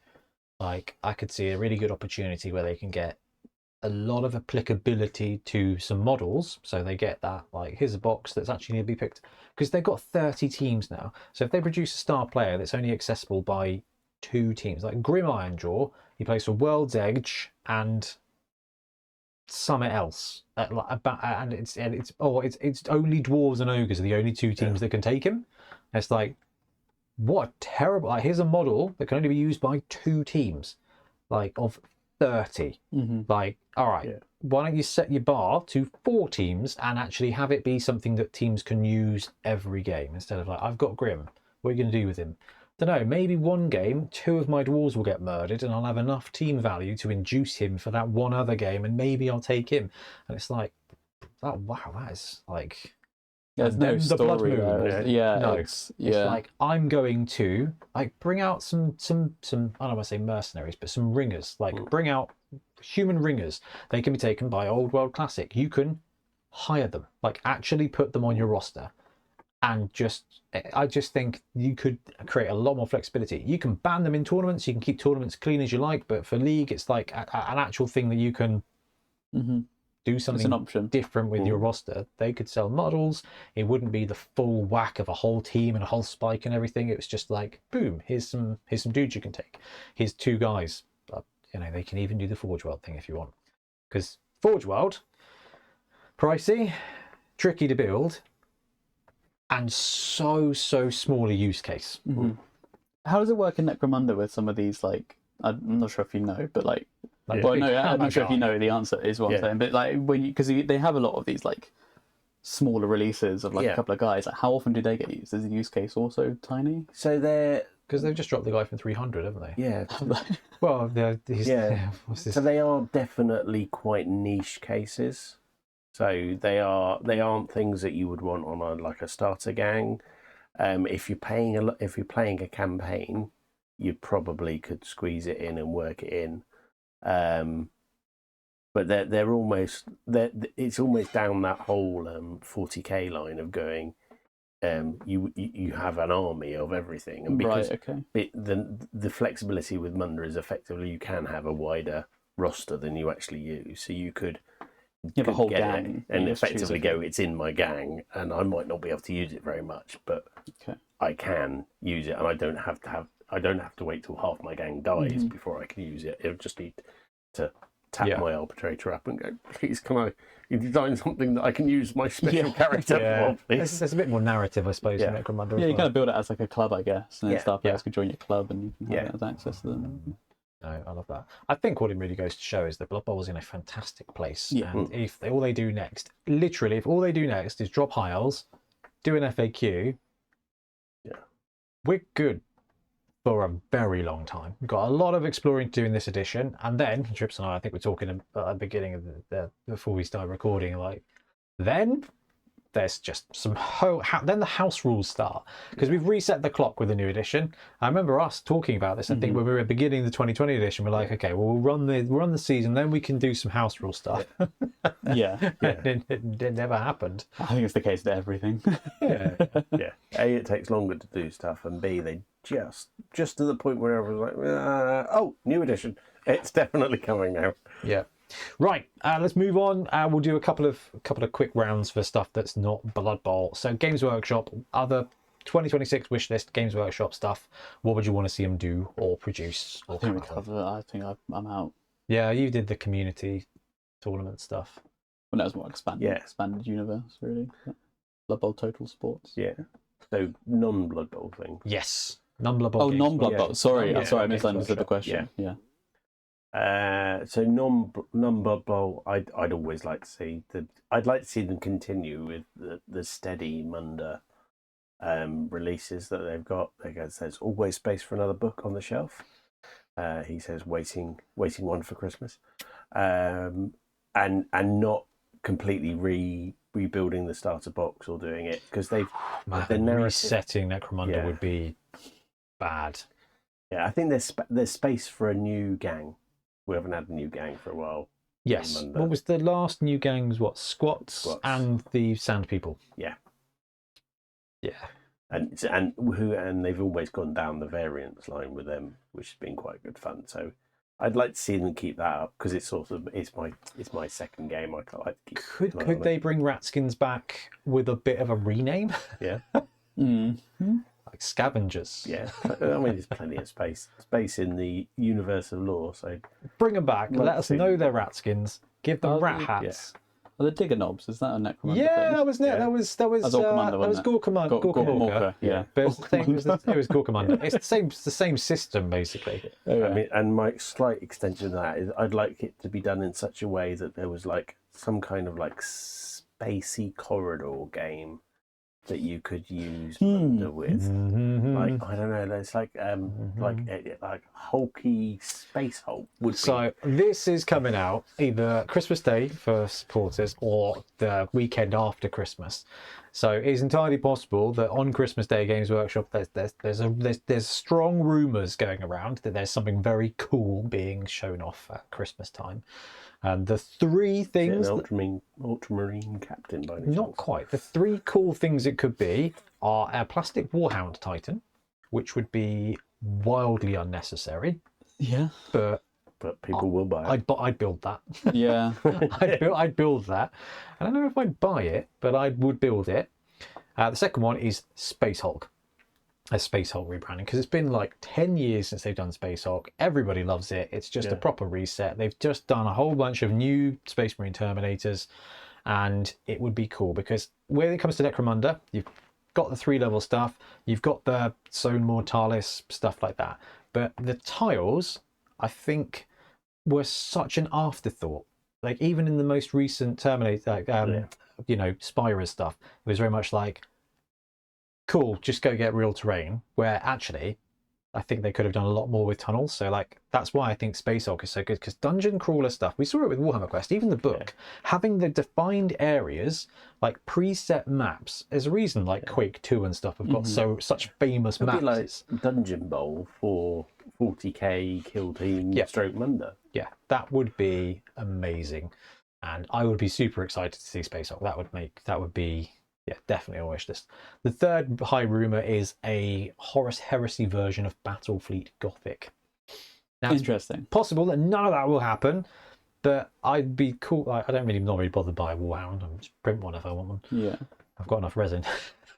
like, I could see a really good opportunity where they can get a lot of applicability to some models. So they get that, like, here's a box that's actually going to be picked. Because they've got 30 teams now. So if they produce a star player that's only accessible by 2 teams, like Grim Ironjaw, he plays for World's Edge and something else. And it's only Dwarves and Ogres are the only 2 teams that can take him. It's like, what a terrible, like, here's a model that can only be used by 2 teams, like, of 30. Like, all right, why don't you set your bar to 4 teams and actually have it be something that teams can use every game, instead of like, I've got Grim, what are you going to do with him? Don't know, maybe one game 2 of my dwarves will get murdered and I'll have enough team value to induce him for that one other game, and maybe I'll take him. And it's like, oh wow, that is like, there's no story there. It's like, I'm going to like bring out some I don't want to say mercenaries, but some ringers. Like, bring out human ringers. They can be taken by Old World Classic. You can hire them, like actually put them on your roster, and I just think you could create a lot more flexibility. You can ban them in tournaments. You can keep tournaments clean as you like, but for League, it's like an actual thing that you can. Do something different with your roster. They could sell models. It wouldn't be the full whack of a whole team and a whole spike and everything. It was just like, boom, here's some dudes you can take. Here's 2 guys. But, they can even do the Forge World thing if you want. Because Forge World, pricey, tricky to build, and so small a use case. How does it work in Necromunda with some of these, like, I'm not sure if you know, but like well, no, I'm not sure if you know the answer is what I'm saying, but like, when because they have a lot of these like smaller releases of like a couple of guys, like, how often do they get used? Is the use case also tiny? So they're, because they've just dropped the guy from 300, haven't they? Yeah. Well, so they are definitely quite niche cases. So they aren't things that you would want on like a starter gang. If you're playing a campaign, you probably could squeeze it in and work it in. But it's almost down that whole 40k line of going. You have an army of everything, and because the flexibility with Munda is effectively you can have a wider roster than you actually use, so you could have a whole gang and effectively go, it's in my gang, and I might not be able to use it very much, but I can use it, and I don't have to wait till half my gang dies before I can use it. It'll just need to tap my arbitrator up and go, please, can you design something that I can use my special character for, please? There's a bit more narrative, I suppose, in Necromunda. Yeah, you kind of build it as like a club, I guess, and then star players could join your club and you can have access to them. No, I love that. I think what it really goes to show is that Blood Bowl is in a fantastic place. Yeah. And if all they do next is drop high elves, do an FAQ, we're good for a very long time. We've got a lot of exploring to do in this edition, and then Trips and I think we're talking at the beginning of before we start recording, like then there's just some then the house rules start, because we've reset the clock with the new edition. I remember us talking about this. I think when we were at the beginning of the 2020 edition, we're like, okay, well, we'll run the season, then we can do some house rule stuff. It never happened. I think it's the case with everything. Yeah. A, it takes longer to do stuff, and B, they just to the point where I was like, oh, new edition, it's definitely coming now. Yeah. Right, let's move on. We'll do a couple of quick rounds for stuff that's not Blood Bowl. So Games Workshop, other 2026 wish list, Games Workshop stuff. What would you want to see them do or produce? Or I think we covered it. I think I'm out. Yeah, you did the community tournament stuff. Well, that was more expanded universe, really. Blood Bowl Total Sports. Yeah. So non-Blood Bowl thing. Yes. Non-Blood Bowl. Oh, non-Blood Bowl. Sorry, Yeah. I misunderstood the question. Yeah. So non-Blood Bowl, I'd always like to see I'd like to see them continue with the steady Munda releases that they've got. There's always space for another book on the shelf. He says waiting one for Christmas, and not completely rebuilding the starter box or doing it, because the narrative, resetting Necromunda would be bad. Yeah, I think there's space for a new gang. We haven't had a new gang for a while. Yes. What was the last new gangs? What, Squats and the Sand People? Yeah. Yeah. And they've always gone down the variants line with them, which has been quite good fun. So I'd like to see them keep that up, because it's my second game. I quite like to keep. Could they bring Ratskins back with a bit of a rename? Yeah. Like Scavengers. Yeah, I mean, there's plenty of space in the universe of lore. So bring them back. Let us know they're Ratskins. Give them rat hats. Are the Digger Knobs? Is that a Necromunda thing? That was Gorkamunda. Yeah, but it was Gorkamunda. It's the same system basically. I mean, and my slight extension of that is I'd like it to be done in such a way that there was like some kind of like spacey corridor game that you could use Munda with. Like, I don't know, it's like hulky Space Hulk would be. So this is coming out either Christmas Day for supporters or the weekend after Christmas. So it's entirely possible that on Christmas Day, Games Workshop, there's strong rumours going around that there's something very cool being shown off at Christmas time. And the three things... An ultramarine captain by any Not chance? quite. The three cool things it could be are a plastic Warhound Titan, which would be wildly unnecessary. Yeah. But people will buy it. I'd build that. Yeah. I'd build that. I don't know if I'd buy it, but I would build it. The second one is Space Hulk. A Space Hulk rebranding, because it's been like 10 years since they've done Space Hulk. Everybody loves it. It's just a proper reset. They've just done a whole bunch of new Space Marine Terminators, and it would be cool because when it comes to Necromunda, you've got the 3-level stuff, you've got the Zone Mortalis, stuff like that. But the tiles, I think, were such an afterthought. Like, even in the most recent Terminator, Spyra stuff, it was very much like, cool, just go get real terrain, where actually I think they could have done a lot more with tunnels. So like that's why I think Space Hulk is so good, because dungeon crawler stuff, we saw it with Warhammer Quest, even the book, having the defined areas, like preset maps. There's a reason like Quake 2 and stuff have got such famous maps. Be like Dungeon Bowl for 40k kill team stroke Munda. Yeah, that would be amazing, and I would be super excited to see Space Hulk. That would be definitely a wish list. The third high rumour is a Horus Heresy version of Battlefleet Gothic. Now, interesting. Possible that none of that will happen, but I'd be cool. I don't really not really bothered by a Warhound. I'll just print one if I want one. Yeah, I've got enough resin.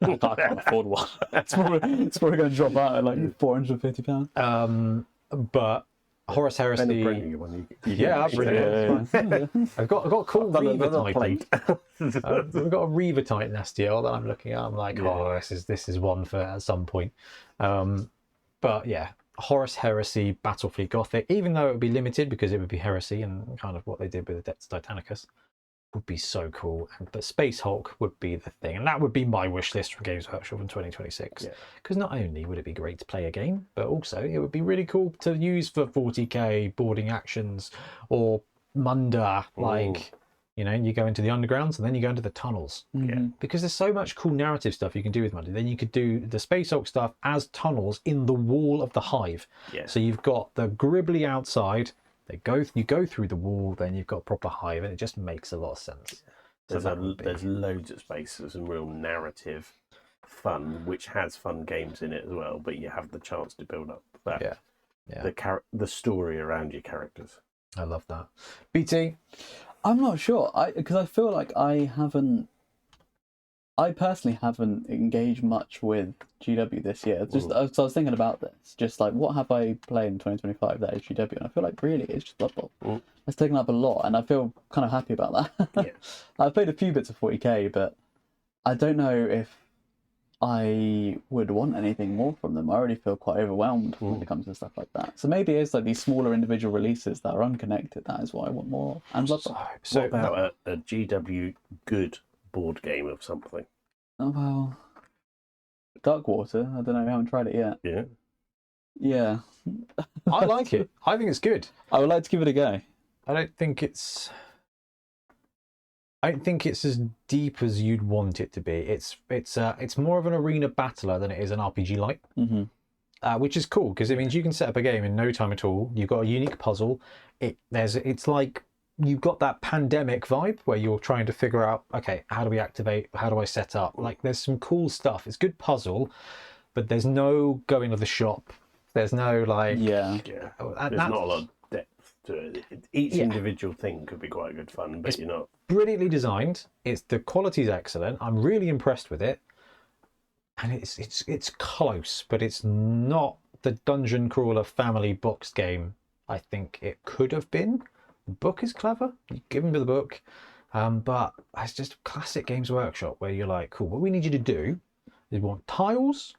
I can't afford one. It's probably going to drop out at like £450. But Horus Heresy. Yeah, I've got a cool Reaver Titan. We've got a Reaver Titan STL that I'm looking at. I'm like, this is one for at some point. But yeah, Horus Heresy, Battlefleet Gothic, even though it would be limited because it would be Heresy and kind of what they did with the Depths Titanicus. would be so cool. But Space Hulk would be the thing, and that would be my wish list for Games Workshop in 2026. Because not only would it be great to play a game, but also it would be really cool to use for 40k boarding actions or Munda, like. You know, you go into the undergrounds and then you go into the tunnels. Because there's so much cool narrative stuff you can do with Munda. Then you could do the Space Hulk stuff as tunnels in the wall of the hive. So you've got the Gribbly outside. You go through the wall, then you've got a proper hive, and it just makes a lot of sense. There's loads of space. There's some real narrative fun, which has fun games in it as well. But you have the chance to build up that the story around your characters. I love that. BT. I'm not sure, because I feel like I personally haven't engaged much with GW this year. So I was thinking about this, just like what have I played in 2025 that is GW, and I feel like really it's just Blood Bowl. It's taken up a lot, and I feel kind of happy about that. I've played a few bits of 40k, but I don't know if I would want anything more from them. I already feel quite overwhelmed when it comes to stuff like that. So maybe it's like these smaller individual releases that are unconnected. That is what I want more. And Blood Bowl. So what about a GW good board game of something? Oh well, Darkwater. I don't know. I haven't tried it yet. Yeah. I like it. I think it's good. I would like to give it a go. I don't think it's as deep as you'd want it to be. It's more of an arena battler than it is an RPG light, which is cool because it means you can set up a game in no time at all. You've got a unique puzzle. It's like you've got that pandemic vibe where you're trying to figure out, okay, how do we activate? How do I set up? Like there's some cool stuff. It's good puzzle, but there's no going to the shop. There's no like there's not a lot of depth to it. Each individual thing could be quite good fun, but you're not brilliantly designed. The quality's excellent. I'm really impressed with it, and it's close, but it's not the dungeon crawler family box game I think it could have been. The book is clever. You give them the book, but it's just classic Games Workshop where you're like, cool. What we need you to do is we want tiles,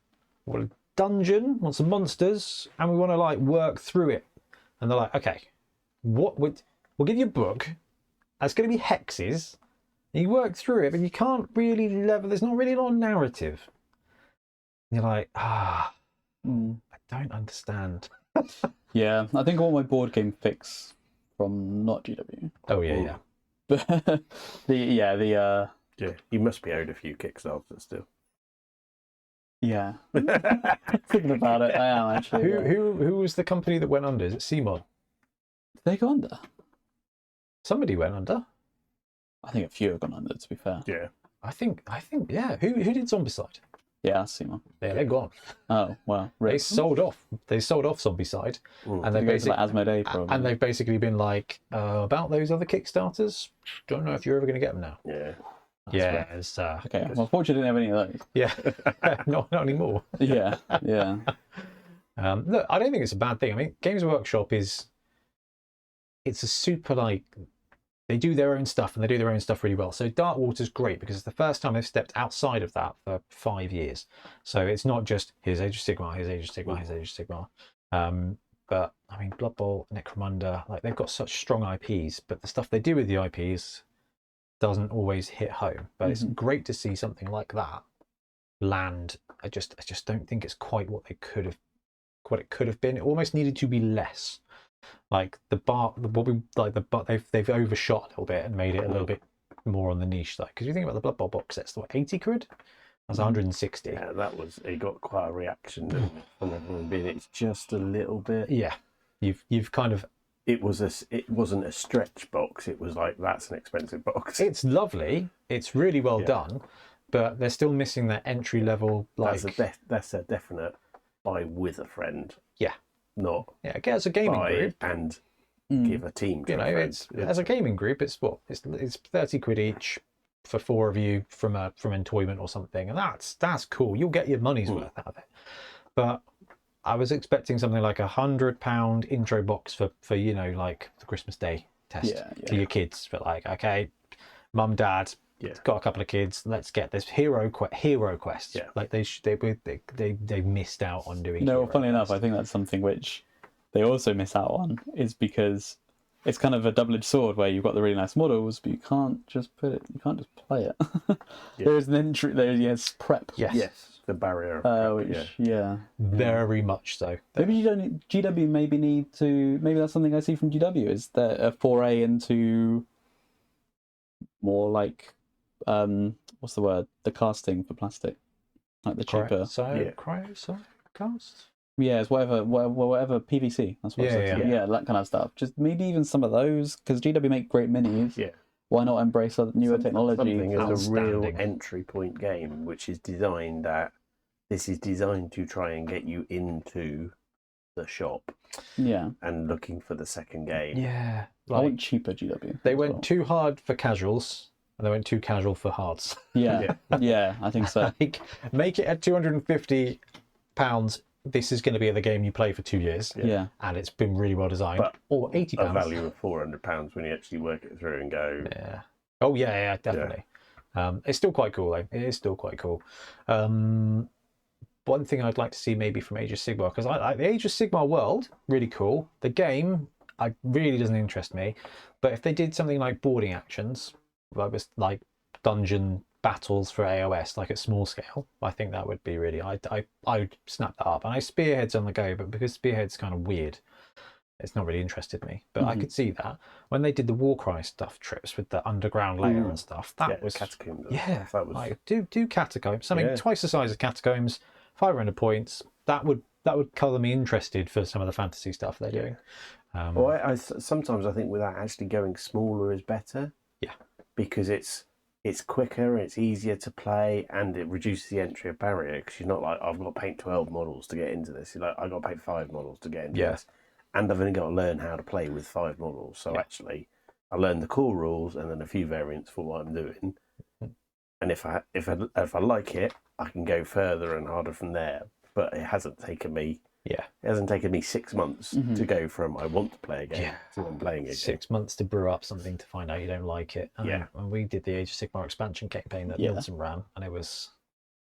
we want a dungeon, we want some monsters, and we want to like work through it. And they're like, okay, we'll give you a book. It's going to be hexes. And you work through it, but you can't really there's not really a lot of narrative. And you're like, I don't understand. Yeah, I think I want my board game fix from not GW. Oh yeah. But you must be owed a few Kickstarters still. Yeah. Thinking about it, I am actually. Who was the company that went under? Is it CMOD? Did they go under? Somebody went under. I think a few have gone under, to be fair. Yeah. I think yeah. Who did Zombicide? Yeah, that's CMOD. Yeah, they're gone. Oh, well. They sold off. They sold off Zombicide, and they basically Asmodee, probably. And they've basically been like about those other Kickstarters. Don't know if you're ever going to get them now. Yeah. It's, okay. Well, fortunately, didn't have any of those. Yeah, not anymore. Yeah. Look, I don't think it's a bad thing. I mean, Games Workshop it's a super like they do their own stuff and they do their own stuff really well. So Darkwater's great because it's the first time they've stepped outside of that for 5 years. So it's not just here's Age of Sigmar, here's Age of Sigmar, here's Age of Sigmar. But I mean, Blood Bowl, Necromunda, like they've got such strong IPs, but the stuff they do with the IPs doesn't always hit home. But it's great to see something like that land. I just don't think it's quite what it could have been. It almost needed to be less. Like they've overshot a little bit and made it a little bit more on the niche side. Because you think about the Blood Bowl box sets, what, 80 quid? That's 160. Yeah, it got quite a reaction from everyone being it's just a little bit. Yeah, you've kind of. It wasn't a stretch box. It was like that's an expensive box. It's lovely. It's really well done, but they're still missing that entry level. Like That's a definite buy with a friend. Yeah. Not get as a gaming group and give a team. To it's as a gaming group. It's 30 quid each for 4 of you from Entoyment or something, and that's cool. You'll get your money's worth out of it. But I was expecting something like £100 intro box for like the Christmas Day test for your kids. But like, okay, mum, dad, got a couple of kids. Let's get this hero quest. Yeah, like they missed out on doing. No, funny enough, I think that's something which they also miss out on is because it's kind of a double-edged sword where you've got the really nice models, but you can't just play it. There's an entry. There's prep. Yes, the barrier. Very much so. Maybe you don't need, GW maybe need to. Maybe that's something I see from GW is that a foray into more like what's the word? The casting for plastic, like the cheaper. Cryocast. Yeah, it's whatever PVC. That's what yeah, that kind of stuff. Just maybe even some of those, because GW make great minis. Yeah. Why not embrace newer technology? Something is a real entry point game, which is designed this is designed to try and get you into the shop. Yeah. And looking for the second game. Yeah. I want cheaper GW. They went too hard for casuals, and they went too casual for hards. Yeah. Yeah, I think so. Like, make it at £250. This is going to be the game you play for 2 years. Yeah. And it's been really well designed. Or £80. A value of £400 when you actually work it through and go. Yeah. Oh yeah, definitely. It's still quite cool though. It is still quite cool. One thing I'd like to see maybe from Age of Sigmar, because I like the Age of Sigmar world, really cool. The game, really doesn't interest me. But if they did something like boarding actions, like dungeon battles for AOS, like at small scale, I think that would be really. I'd snap that up. And Spearhead's on the go, but because Spearhead's kind of weird, it's not really interested me. But I could see that when they did the Warcry stuff trips with the underground layer and stuff. That was Catacombs. Yeah, that was like, do Catacombs, something twice the size of Catacombs, 500 points. That would colour me interested for some of the fantasy stuff they're doing. Well, sometimes I think without actually going smaller is better. Yeah, because it's quicker, it's easier to play, and it reduces the entry barrier, because you're not like, I've got to paint 12 models to get into this. You're like, I've got to paint 5 models to get into this, and I've only got to learn how to play with 5 models. So actually, I learn the core rules and then a few variants for what I'm doing. And if I like it, I can go further and harder from there. But it hasn't taken me. Yeah, it hasn't taken me 6 months to go from I want to play a game to I'm playing it. 6 months to brew up something to find out you don't like it. And we did the Age of Sigmar expansion campaign that Nielsen ran, and it was,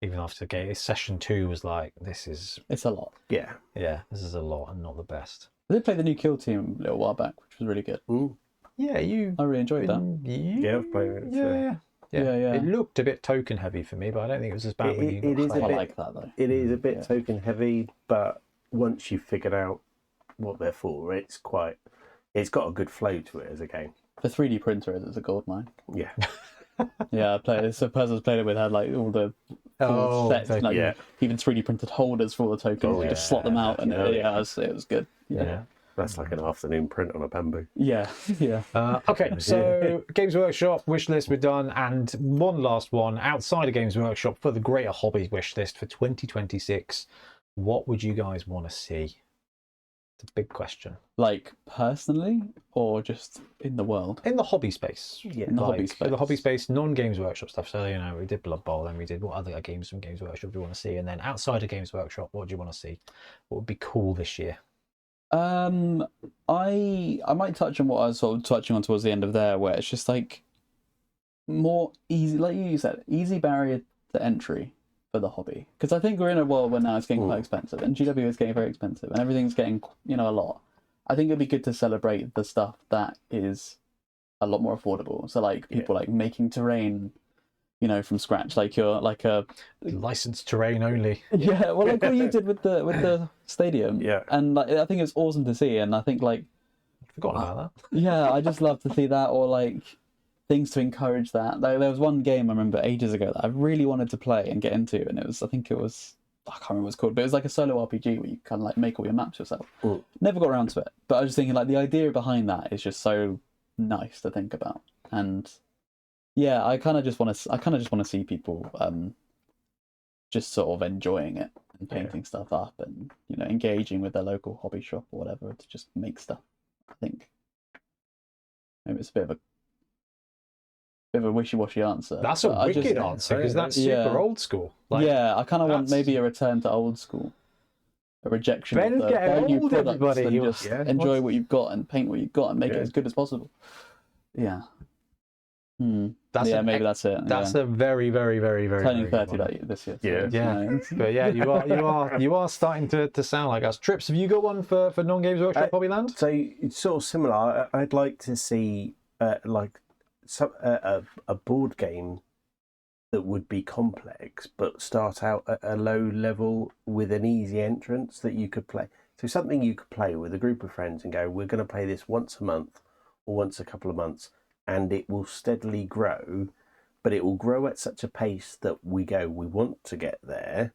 even after session 2 was like, it's a lot. Yeah, this is a lot and not the best. I did play the new Kill Team a little while back, which was really good. Yeah, I really enjoyed that. Yeah, I've played it. Yeah. It looked a bit token heavy for me, but I don't think it was as bad. I like that though. It is a bit token heavy, but once you've figured out what they're for, it's got a good flow to it as a game. The 3D printer is a goldmine. Yeah. Yeah, I played it. So the person I played it with had like all the sets, even 3D printed holders for all the tokens. You just slot them out, and it was good. Yeah. That's like an afternoon print on a bamboo. Yeah. Okay, so Games Workshop wishlist we're done, and one last one outside of Games Workshop for the greater hobby wishlist for 2026. What would you guys want to see? It's a big question. Like personally, or just in the world? In the hobby space. Yeah, in the hobby space. In the hobby space, non-Games Workshop stuff. So, we did Blood Bowl, then we did what other games from Games Workshop do you want to see? And then outside of Games Workshop, what do you want to see? What would be cool this year? I might touch on what I was sort of touching on towards the end of there, where it's just like more easy, like you said, easy barrier to entry for the hobby. Because I think we're in a world where now it's getting quite expensive, and GW is getting very expensive, and everything's getting a lot. I think it'd be good to celebrate the stuff that is a lot more affordable. So like people like making terrain, from scratch, like you're like a licensed terrain only. Yeah, well, like what you did with the stadium. Yeah, and like I think it's awesome to see, and I think like forgotten about that. Yeah, I just love to see that, or like things to encourage that. There was one game I remember ages ago that I really wanted to play and get into, and I can't remember what it's called, but it was like a solo RPG where you kind of like make all your maps yourself. Never got around to it, but I was just thinking like the idea behind that is just so nice to think about, and yeah, I kind of just want to see people just sort of enjoying it and painting stuff up, and engaging with their local hobby shop or whatever to just make stuff. I think maybe it's a bit of a wishy-washy answer. That's a wicked answer, because that's super old school. Like, I kind of want maybe a return to old school, a rejection of the new products, and just enjoy what you've got and paint what you've got and make it as good as possible. Yeah. That's yeah, maybe that's it. That's a very, very, very, very turning very 30 good one. this year. Yeah. Yeah, but yeah, you are starting to sound like us. Trips, have you got one for non-games workshop Hobbyland? So it's sort of similar. I'd like to see like a board game that would be complex, but start out at a low level with an easy entrance that you could play. So something you could play with a group of friends and go, we're going to play this once a month or once a couple of months, and it will steadily grow, but it will grow at such a pace that we want to get there,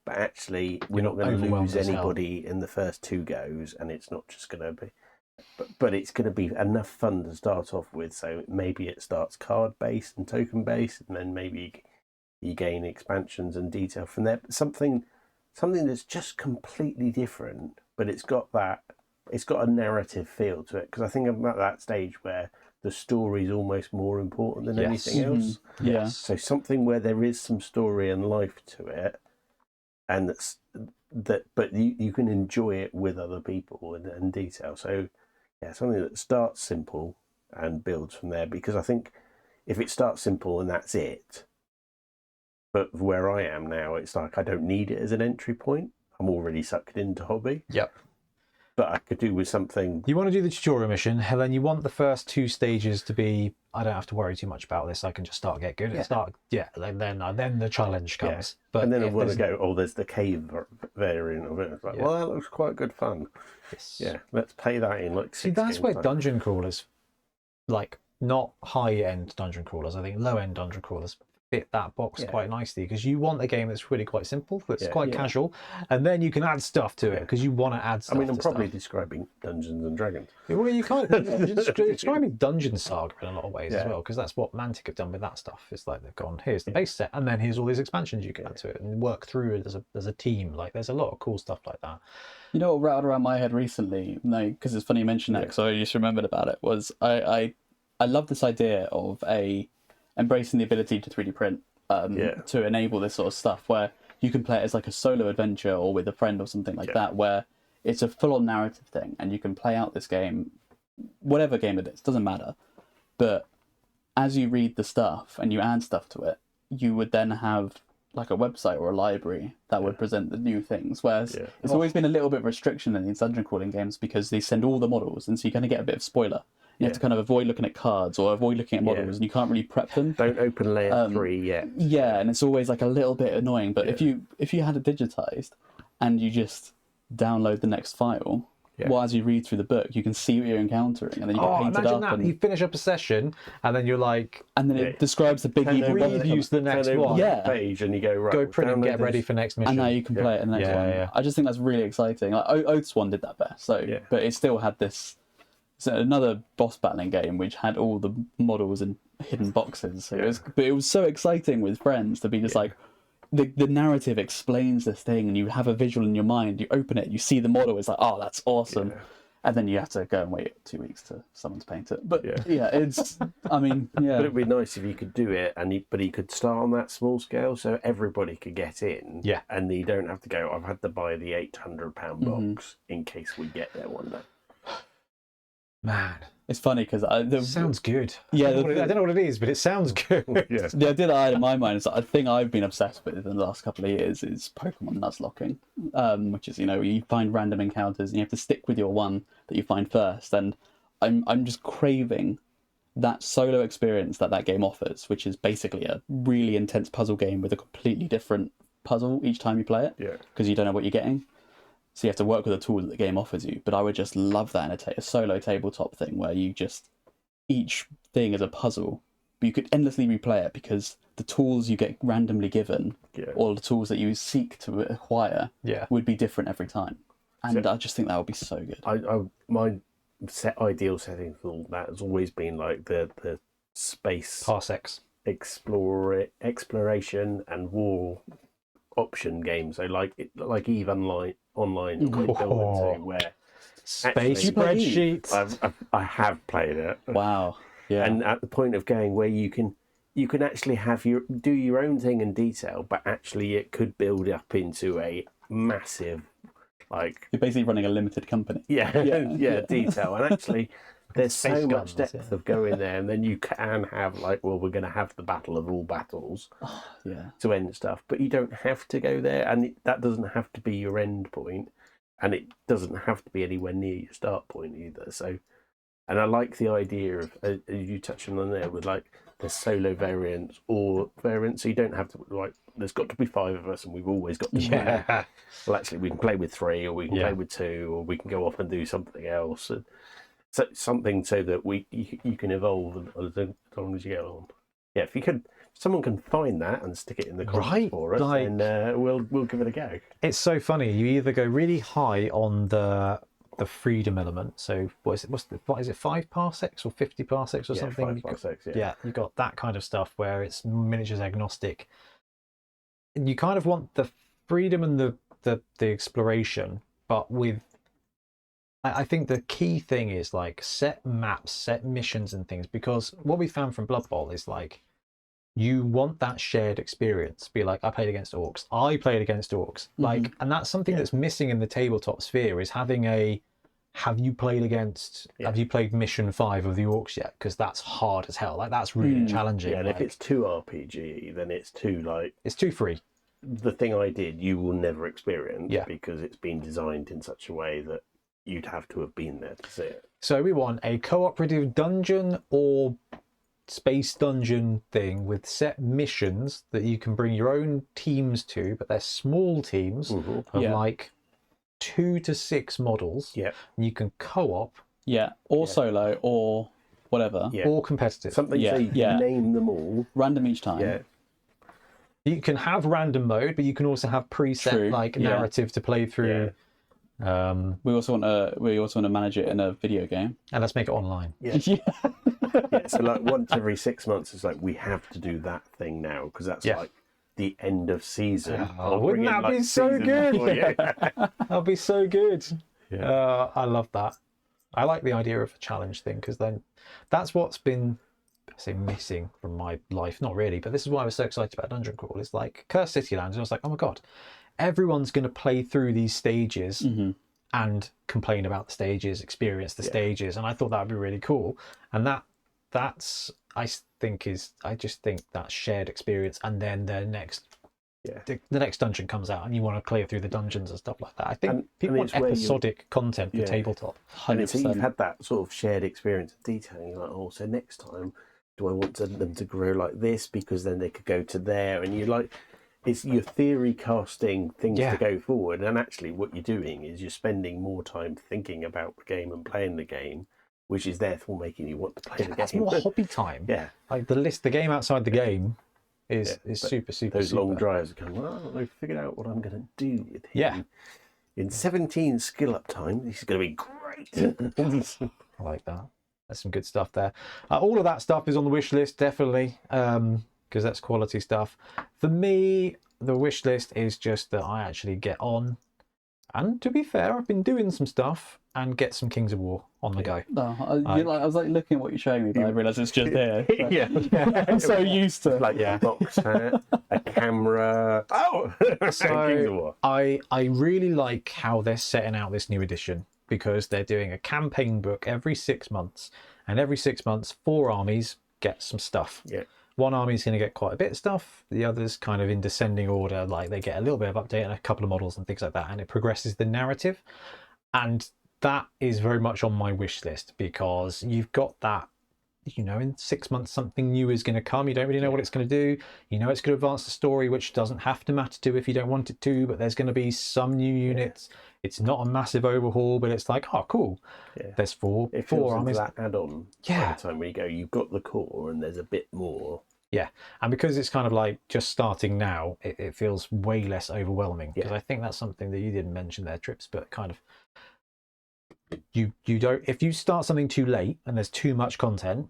but actually we're not going to lose anybody in the first 2 goes, and it's not just going to be, but it's going to be enough fun to start off with. So maybe it starts card based and token based, and then maybe you gain expansions and detail from there. Something that's just completely different, but it's got a narrative feel to it, because I think I'm at that stage where the story is almost more important than anything else. Yeah. So something where there is some story and life to it, and but you can enjoy it with other people and detail. So yeah, something that starts simple and builds from there, because I think if it starts simple and that's it, but where I am now, it's like I don't need it as an entry point. I'm already sucked into hobby. Yep. But I could do with something. You want to do the tutorial mission, and then you want the first 2 stages to be, I don't have to worry too much about this, I can just start get good and start, then the challenge comes. But and then I want to go, there's the cave variant of it. It's like, well, that looks quite good fun. Yes. Yeah, let's pay that in like 6 See, that's games where time. dungeon crawlers, like not high-end dungeon crawlers, I think low-end dungeon crawlers fit that box quite nicely, because you want a game that's really quite simple, that's quite casual, and then you can add stuff to it because you want to add stuff. I mean, I'm probably describing Dungeons and Dragons. Well, you can't. You're describing Dungeon Saga in a lot of ways as well, because that's what Mantic have done with that stuff. It's like they've gone, here's the base set, and then here's all these expansions you can add to it and work through it as a team. Like, there's a lot of cool stuff like that. You know what rattled around my head recently? No, because it's funny you mentioned that, because I just remembered about it. Was I love this idea of embracing the ability to 3D print. To enable this sort of stuff, where you can play it as like a solo adventure or with a friend or something like that, where it's a full-on narrative thing, and you can play out this game, whatever game it is, doesn't matter. But as you read the stuff and you add stuff to it, you would then have like a website or a library that would present the new things. Whereas it's always been a little bit of restriction in these dungeon crawling games, because they send all the models, and so you kind of get a bit of spoiler. You have to kind of avoid looking at cards or avoid looking at models, and you can't really prep them. Don't open layer 3 yet. Yeah, and it's always like a little bit annoying. But if you had it digitized and you just download the next file, well, as you read through the book, you can see what you're encountering, and then you can paint it up. That. You finish up a session, and then you're like, and then it describes the big evil previews the next one. Page, and you go right. Go print and get ready for next mission. And now you can play it in the next one. Yeah. I just think that's really exciting. Like Oath's one did that best. So, but it still had this. So another boss battling game which had all the models in hidden boxes. So it was so exciting with friends to be just like, the narrative explains this thing, and you have a visual in your mind. You open it, you see the model. It's like, oh, that's awesome. And then you have to go and wait 2 weeks to someone to paint it. But it's, I mean, But it'd be nice if you could do it, but you could start on that small scale, so everybody could get in. Yeah. And you don't have to go, I've had to buy the £800 box in case we get there one day. Man, it's funny because sounds good. Yeah, I don't know what it is, but it sounds good. The idea that I had in my mind is a thing I've been obsessed with in the last couple of years is Pokemon Nuzlocking, which is, you find random encounters and you have to stick with your one that you find first. And I'm just craving that solo experience that game offers, which is basically a really intense puzzle game with a completely different puzzle each time you play it. Yeah. Because you don't know what you're getting. So you have to work with the tools that the game offers you. But I would just love that in a solo tabletop thing where each thing is a puzzle, but you could endlessly replay it because the tools you get randomly given, or the tools that you seek to acquire, would be different every time. And I just think that would be so good. My ideal setting for all that has always been like the space parsecs, exploration and war option games. So like EVE Online where space spreadsheets. I have played it. Wow. Yeah. And at the point of going where you can actually do your own thing in detail, but actually it could build up into a massive, like, you're basically running a limited company. Detail. And actually there's Space so guns, much depth of going there, and then you can have like, well, we're going to have the battle of all battles Yeah. to end stuff, but you don't have to go there, and that doesn't have to be your end point, and it doesn't have to be anywhere near your start point either. So, and I like the idea of, as you touched on there, with like the solo variants or variants, so you don't have to like. There's got to be 5 of us, and we've always got to play. Well, actually, we can play with 3, or we can play with 2, or we can go off and do something else. And so something so that you can evolve as long as you get on. Yeah, if someone can find that and stick it in the comments for us, then we'll give it a go. It's so funny. You either go really high on the freedom element. So what is it 5 parsecs or 50 parsecs or something? 5 parsecs. Yeah, you got that kind of stuff where it's miniatures agnostic. You kind of want the freedom and the exploration, but with I think the key thing is like set maps, set missions and things, because what we found from Blood Bowl is like you want that shared experience. Be like, I played against orcs, I played against orcs, like, and that's something that's missing in the tabletop sphere, is having have you played mission 5 of the orcs yet? Because that's hard as hell. Like, that's really challenging. Yeah, and if it's too RPG, then it's too free. The thing I did, you will never experience, because it's been designed in such a way that you'd have to have been there to see it. So we want a cooperative dungeon or space dungeon thing with set missions that you can bring your own teams to, but they're small teams of like 2 to 6 models. Yeah. And you can co-op. Yeah, or solo, or whatever. Yeah. Or competitive. Something so you can name them all. Random each time. Yeah. You can have random mode, but you can also have preset narrative to play through. Yeah. We also want to manage it in a video game. And let's make it online. Yeah. So like once every 6 months, it's like we have to do that thing now, because that's like the end of season. Wouldn't that be so good? That'd be so good. Yeah. I love that. I like the idea of a challenge thing, because then that's what's been, I say, missing from my life. Not really, but this is why I was so excited about Dungeon Crawl. It's like Cursed City Lands, and I was like, oh my god, everyone's going to play through these stages and complain about the stages, experience the stages, and I thought that would be really cool. And that's I just think that shared experience, and then the next dungeon comes out and you want to clear through the dungeons and stuff like that. I think people want episodic content for tabletop. 100%. And so you've had that sort of shared experience of detailing. You're like, oh, so next time, do I want them to grow like this, because then they could go to there, and you like. It's your theory casting things to go forward, and actually what you're doing is you're spending more time thinking about the game and playing the game, which is therefore making you want to play the game. That's more hobby time. Yeah. Like the game outside the game is super. Those long drives are going, well, I've figured out what I'm going to do with him. Yeah. In 17 skill up time, this is going to be great. I like that. There's some good stuff there. All of that stuff is on the wish list, definitely, because that's quality stuff. For me, the wish list is just that I actually get on, and to be fair, I've been doing some stuff and get some Kings of War on the go. No, I was like looking at what you're showing me, but I realised it's just there. I'm so used to like a box hat, a camera. Oh, Kings of War. I really like how they're setting out this new edition, because they're doing a campaign book every 6 months, and every 6 months 4 armies get some stuff. Yeah. One army's going to get quite a bit of stuff, the others kind of in descending order, like they get a little bit of update and a couple of models and things like that, and it progresses the narrative. And that is very much on my wish list, because you've got that, you know, in 6 months something new is going to come. You don't really know what it's going to do. You know, it's going to advance the story, which doesn't have to matter to if you don't want it to, but there's going to be some new units. It's not a massive overhaul, but it's like, oh, cool. Yeah. There's four armies. That add-on. By the time we go, you've got the core, and there's a bit more. Yeah, and because it's kind of like just starting now, it feels way less overwhelming. Because I think that's something that you didn't mention there, Trips, but kind of you don't, if you start something too late and there's too much content,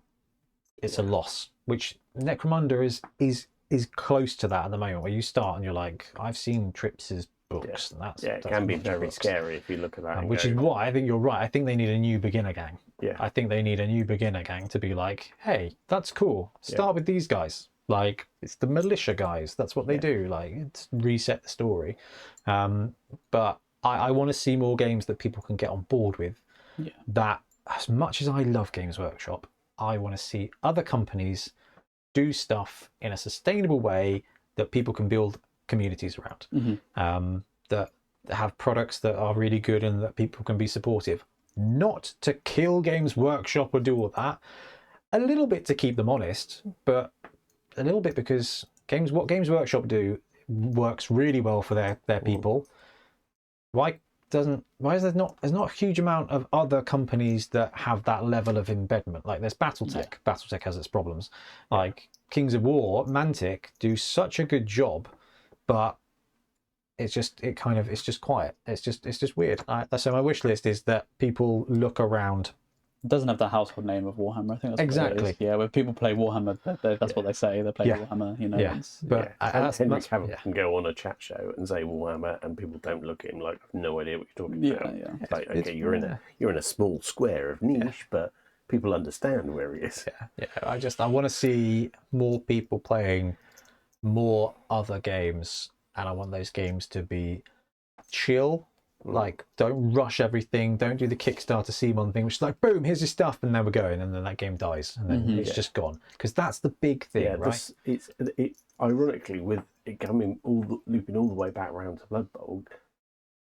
it's a loss. Which Necromunda is close to that at the moment, where you start and you're like, I've seen Trips's books, and that's it can be very scary if you look at that. Which is why I think you're right. I think they need a new beginner gang. Yeah, I think they need a new beginner gang to be like, hey, that's cool. Start with these guys. Like, it's the militia guys. That's what they do. Like, it's reset the story. But I want to see more games that people can get on board with. Yeah. That as much as I love Games Workshop, I want to see other companies do stuff in a sustainable way that people can build communities around. That have products that are really good and that people can be supportive. Not to kill Games Workshop or do all that. A little bit to keep them honest, but a little bit because what Games Workshop do works really well for their people. Why is there's not a huge amount of other companies that have that level of embedment? Like there's BattleTech. BattleTech has its problems. Like Kings of War, Mantic do such a good job, but it's just quiet. It's just weird. So my wish list is that people look around. It doesn't have the household name of Warhammer. I think that's exactly what it is. Yeah, when people play Warhammer, that's what they say. They play Warhammer. You know. Yeah, but Henrik Cavill can go on a chat show and say Warhammer, and people don't look at him like I've no idea what you're talking about. Yeah. It's like, okay, you're in a small square of niche, but people understand where he is. I want to see more people playing more other games, and I want those games to be chill. Like, don't rush everything. Don't do the Kickstarter Simon thing, which is like, boom, here's your stuff, and then we're going, and then that game dies, and then it's just gone. Because that's the big thing, right? It's ironically with it coming looping all the way back around to Blood Bowl,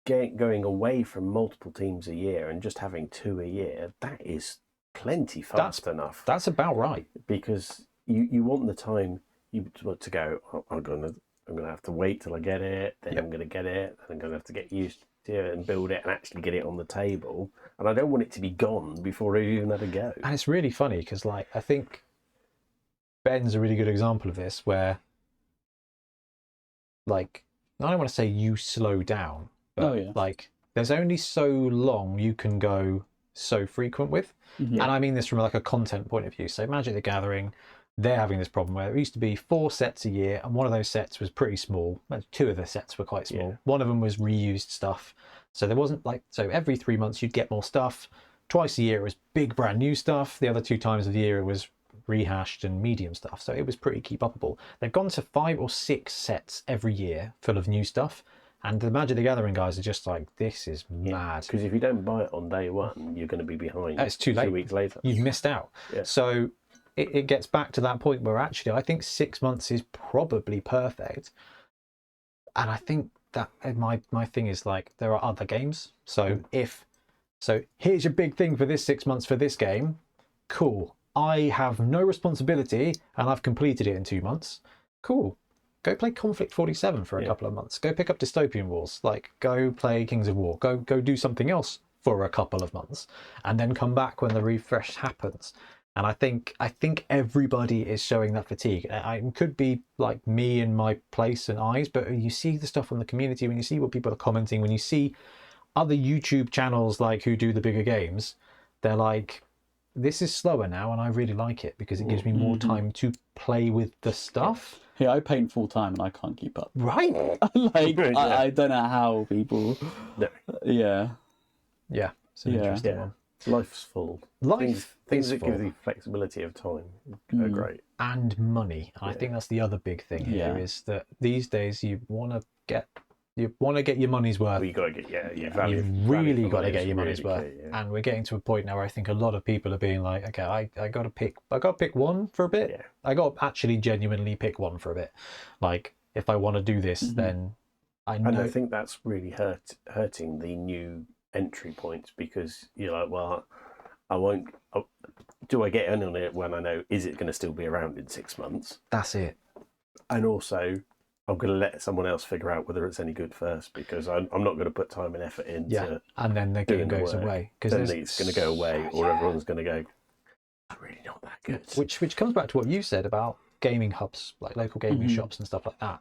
going away from multiple teams a year and just having 2 a year. That is plenty fast enough. That's about right. Because you want the time to go. Oh, I'm gonna have to wait till I get it. Then I'm gonna get it. And I'm gonna have to get used to it and build it and actually get it on the table. And I don't want it to be gone before I even had a go. And it's really funny because, like, I think Ben's a really good example of this, where, like, I don't want to say you slow down, but like, there's only so long you can go so frequent with. And I mean this from like a content point of view. So Magic the Gathering, they're having this problem where it used to be 4 sets a year, and one of those sets was pretty small. 2 of the sets were quite small. One of them was reused stuff. So there wasn't so every 3 months you'd get more stuff. Twice a year it was big brand new stuff. The other 2 times of the year it was rehashed and medium stuff. So it was pretty keep upable. They've gone to 5 or 6 sets every year full of new stuff. And the Magic the Gathering guys are just like, this is mad. Because if you don't buy it on day one, you're going to be behind. It's too late. 2 weeks later. You've missed out. So it gets back to that point where actually I think 6 months is probably perfect. And I think that my thing is, like, there are other games. So here's your big thing for this 6 months for this game. Cool. I have no responsibility and I've completed it in 2 months. Cool. Go play Conflict 47 for a couple of months. Go pick up Dystopian Wars. Like, go play Kings of War. Go do something else for a couple of months, and then come back when the refresh happens. And I think everybody is showing that fatigue. It could be like me and my place and eyes, but you see the stuff on the community, when you see what people are commenting, when you see other YouTube channels like who do the bigger games, they're like, this is slower now, and I really like it because it gives me more time to play with the stuff. Yeah, I paint full time and I can't keep up. Right. Like, I don't know how people. No. Yeah. It's an interesting one. Life's full. Things that give you flexibility of time are great. And money. And I think that's the other big thing here is that these days you want to get your money's worth. Well, you got to get your value. You've really got to get your money's really worth. clear, And we're getting to a point now where I think a lot of people are being like, okay, I got to pick one for a bit. Yeah. I got to actually genuinely pick one for a bit. Like, if I want to do this, then I know. And I think that's really hurting the new entry points, because you're like, well, I won't. Do I get in on it when I know, is it going to still be around in 6 months? That's it. And also, I'm going to let someone else figure out whether it's any good first, because I'm not going to put time and effort into. And then the game goes away, because then it's going to go away, or everyone's going to go, I'm really not that good. Which comes back to what you said about gaming hubs, like local gaming shops and stuff like that.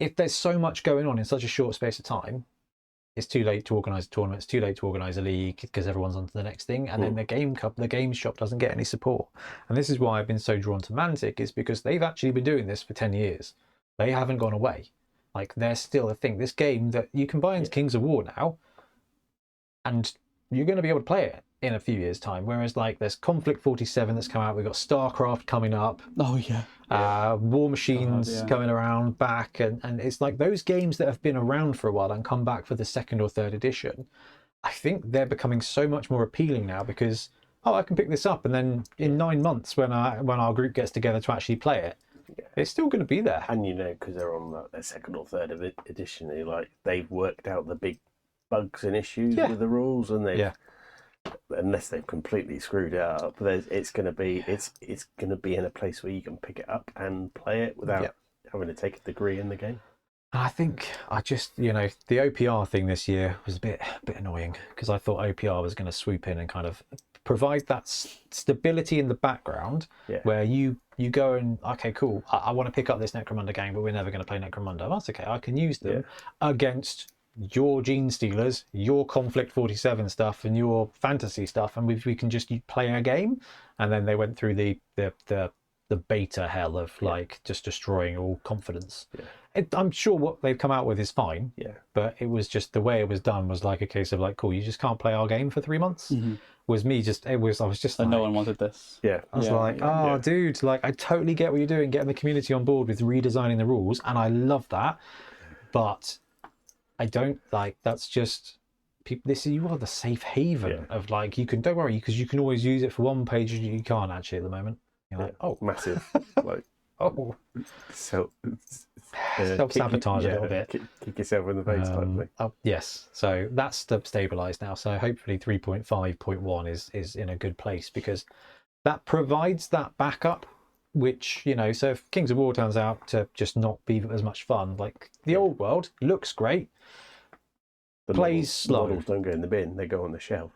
If there's so much going on in such a short space of time, it's too late to organise a tournament, it's too late to organise a league because everyone's on to the next thing, and then the game shop doesn't get any support. And this is why I've been so drawn to Mantic, is because they've actually been doing this for 10 years. They haven't gone away. Like, they're still a thing. This game that you can buy into Kings of War now, and you're going to be able to play it in a few years' time. Whereas, like, there's Conflict 47 that's come out. We've got StarCraft coming up. Oh, yeah. War Machines coming around back. And it's like those games that have been around for a while and come back for the 2nd or 3rd edition, I think they're becoming so much more appealing now, because oh, I can pick this up, and then in 9 months when our group gets together to actually play it, it's still going to be there. And because they're on like their second or third edition, they've worked out the big bugs and issues with the rules, and unless they've completely screwed it up, it's going to be in a place where you can pick it up and play it without having to take a degree in the game. I think the OPR thing this year was a bit annoying, because I thought OPR was going to swoop in and kind of provide that stability in the background where you go and, okay, cool, I want to pick up this Necromunda game, but we're never going to play Necromunda. That's okay, I can use them against your Gene Stealers, your Conflict 47 stuff, and your fantasy stuff, and we can just play a game. And then they went through the beta hell of just destroying all confidence. I'm sure what they've come out with is fine, but it was just the way it was done was like a case of like, cool, you just can't play our game for 3 months. Was me just I was just and like, no one wanted this. I was dude, like, I totally get what you're doing, getting the community on board with redesigning the rules, and I love that, but I don't like, that's just people. You are the safe haven of like, you can, don't worry, because you can always use it for one page, and you can't actually at the moment. You're like, oh, massive, like, self-sabotage a little bit, kick yourself in the face type thing. Yes, so that's stabilized now, so hopefully 3.5.1 is in a good place, because that provides that backup, which, so if Kings of War turns out to just not be as much fun, like the old world looks great, plays slow, models don't go in the bin, they go on the shelf.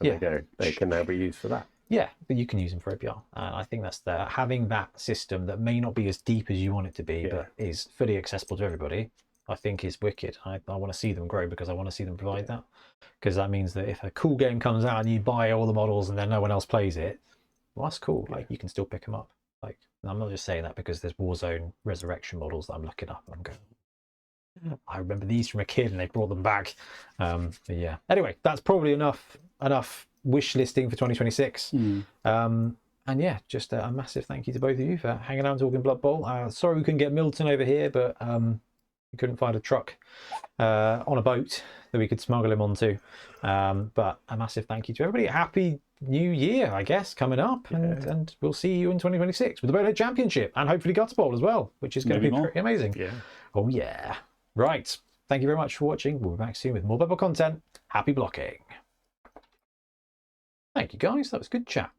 They can now be used for that. Yeah, but you can use them for OPR. I think that's having that system that may not be as deep as you want it to be, but is fully accessible to everybody, I think is wicked. I want to see them grow, because I want to see them provide that. Because that means that if a cool game comes out and you buy all the models and then no one else plays it, well, that's cool. Like, you can still pick them up. Like, and I'm not just saying that because there's Warzone Resurrection models that I'm looking up and I'm going, I remember these from a kid and they brought them back. But yeah. Anyway, that's probably enough wish listing for 2026. And yeah, just a massive thank you to both of you for hanging out and talking Blood Bowl. Sorry we couldn't get Milton over here, but we couldn't find a truck on a boat that we could smuggle him onto. But a massive thank you to everybody. Happy New Year, I guess, coming up, and we'll see you in 2026 with the Bonehead Championship and hopefully Guts Bowl as well, which is going to be pretty amazing. Oh yeah. Right. Thank you very much for watching. We'll be back soon with more Blood Bowl content. Happy blocking. Thank you guys. That was good chat.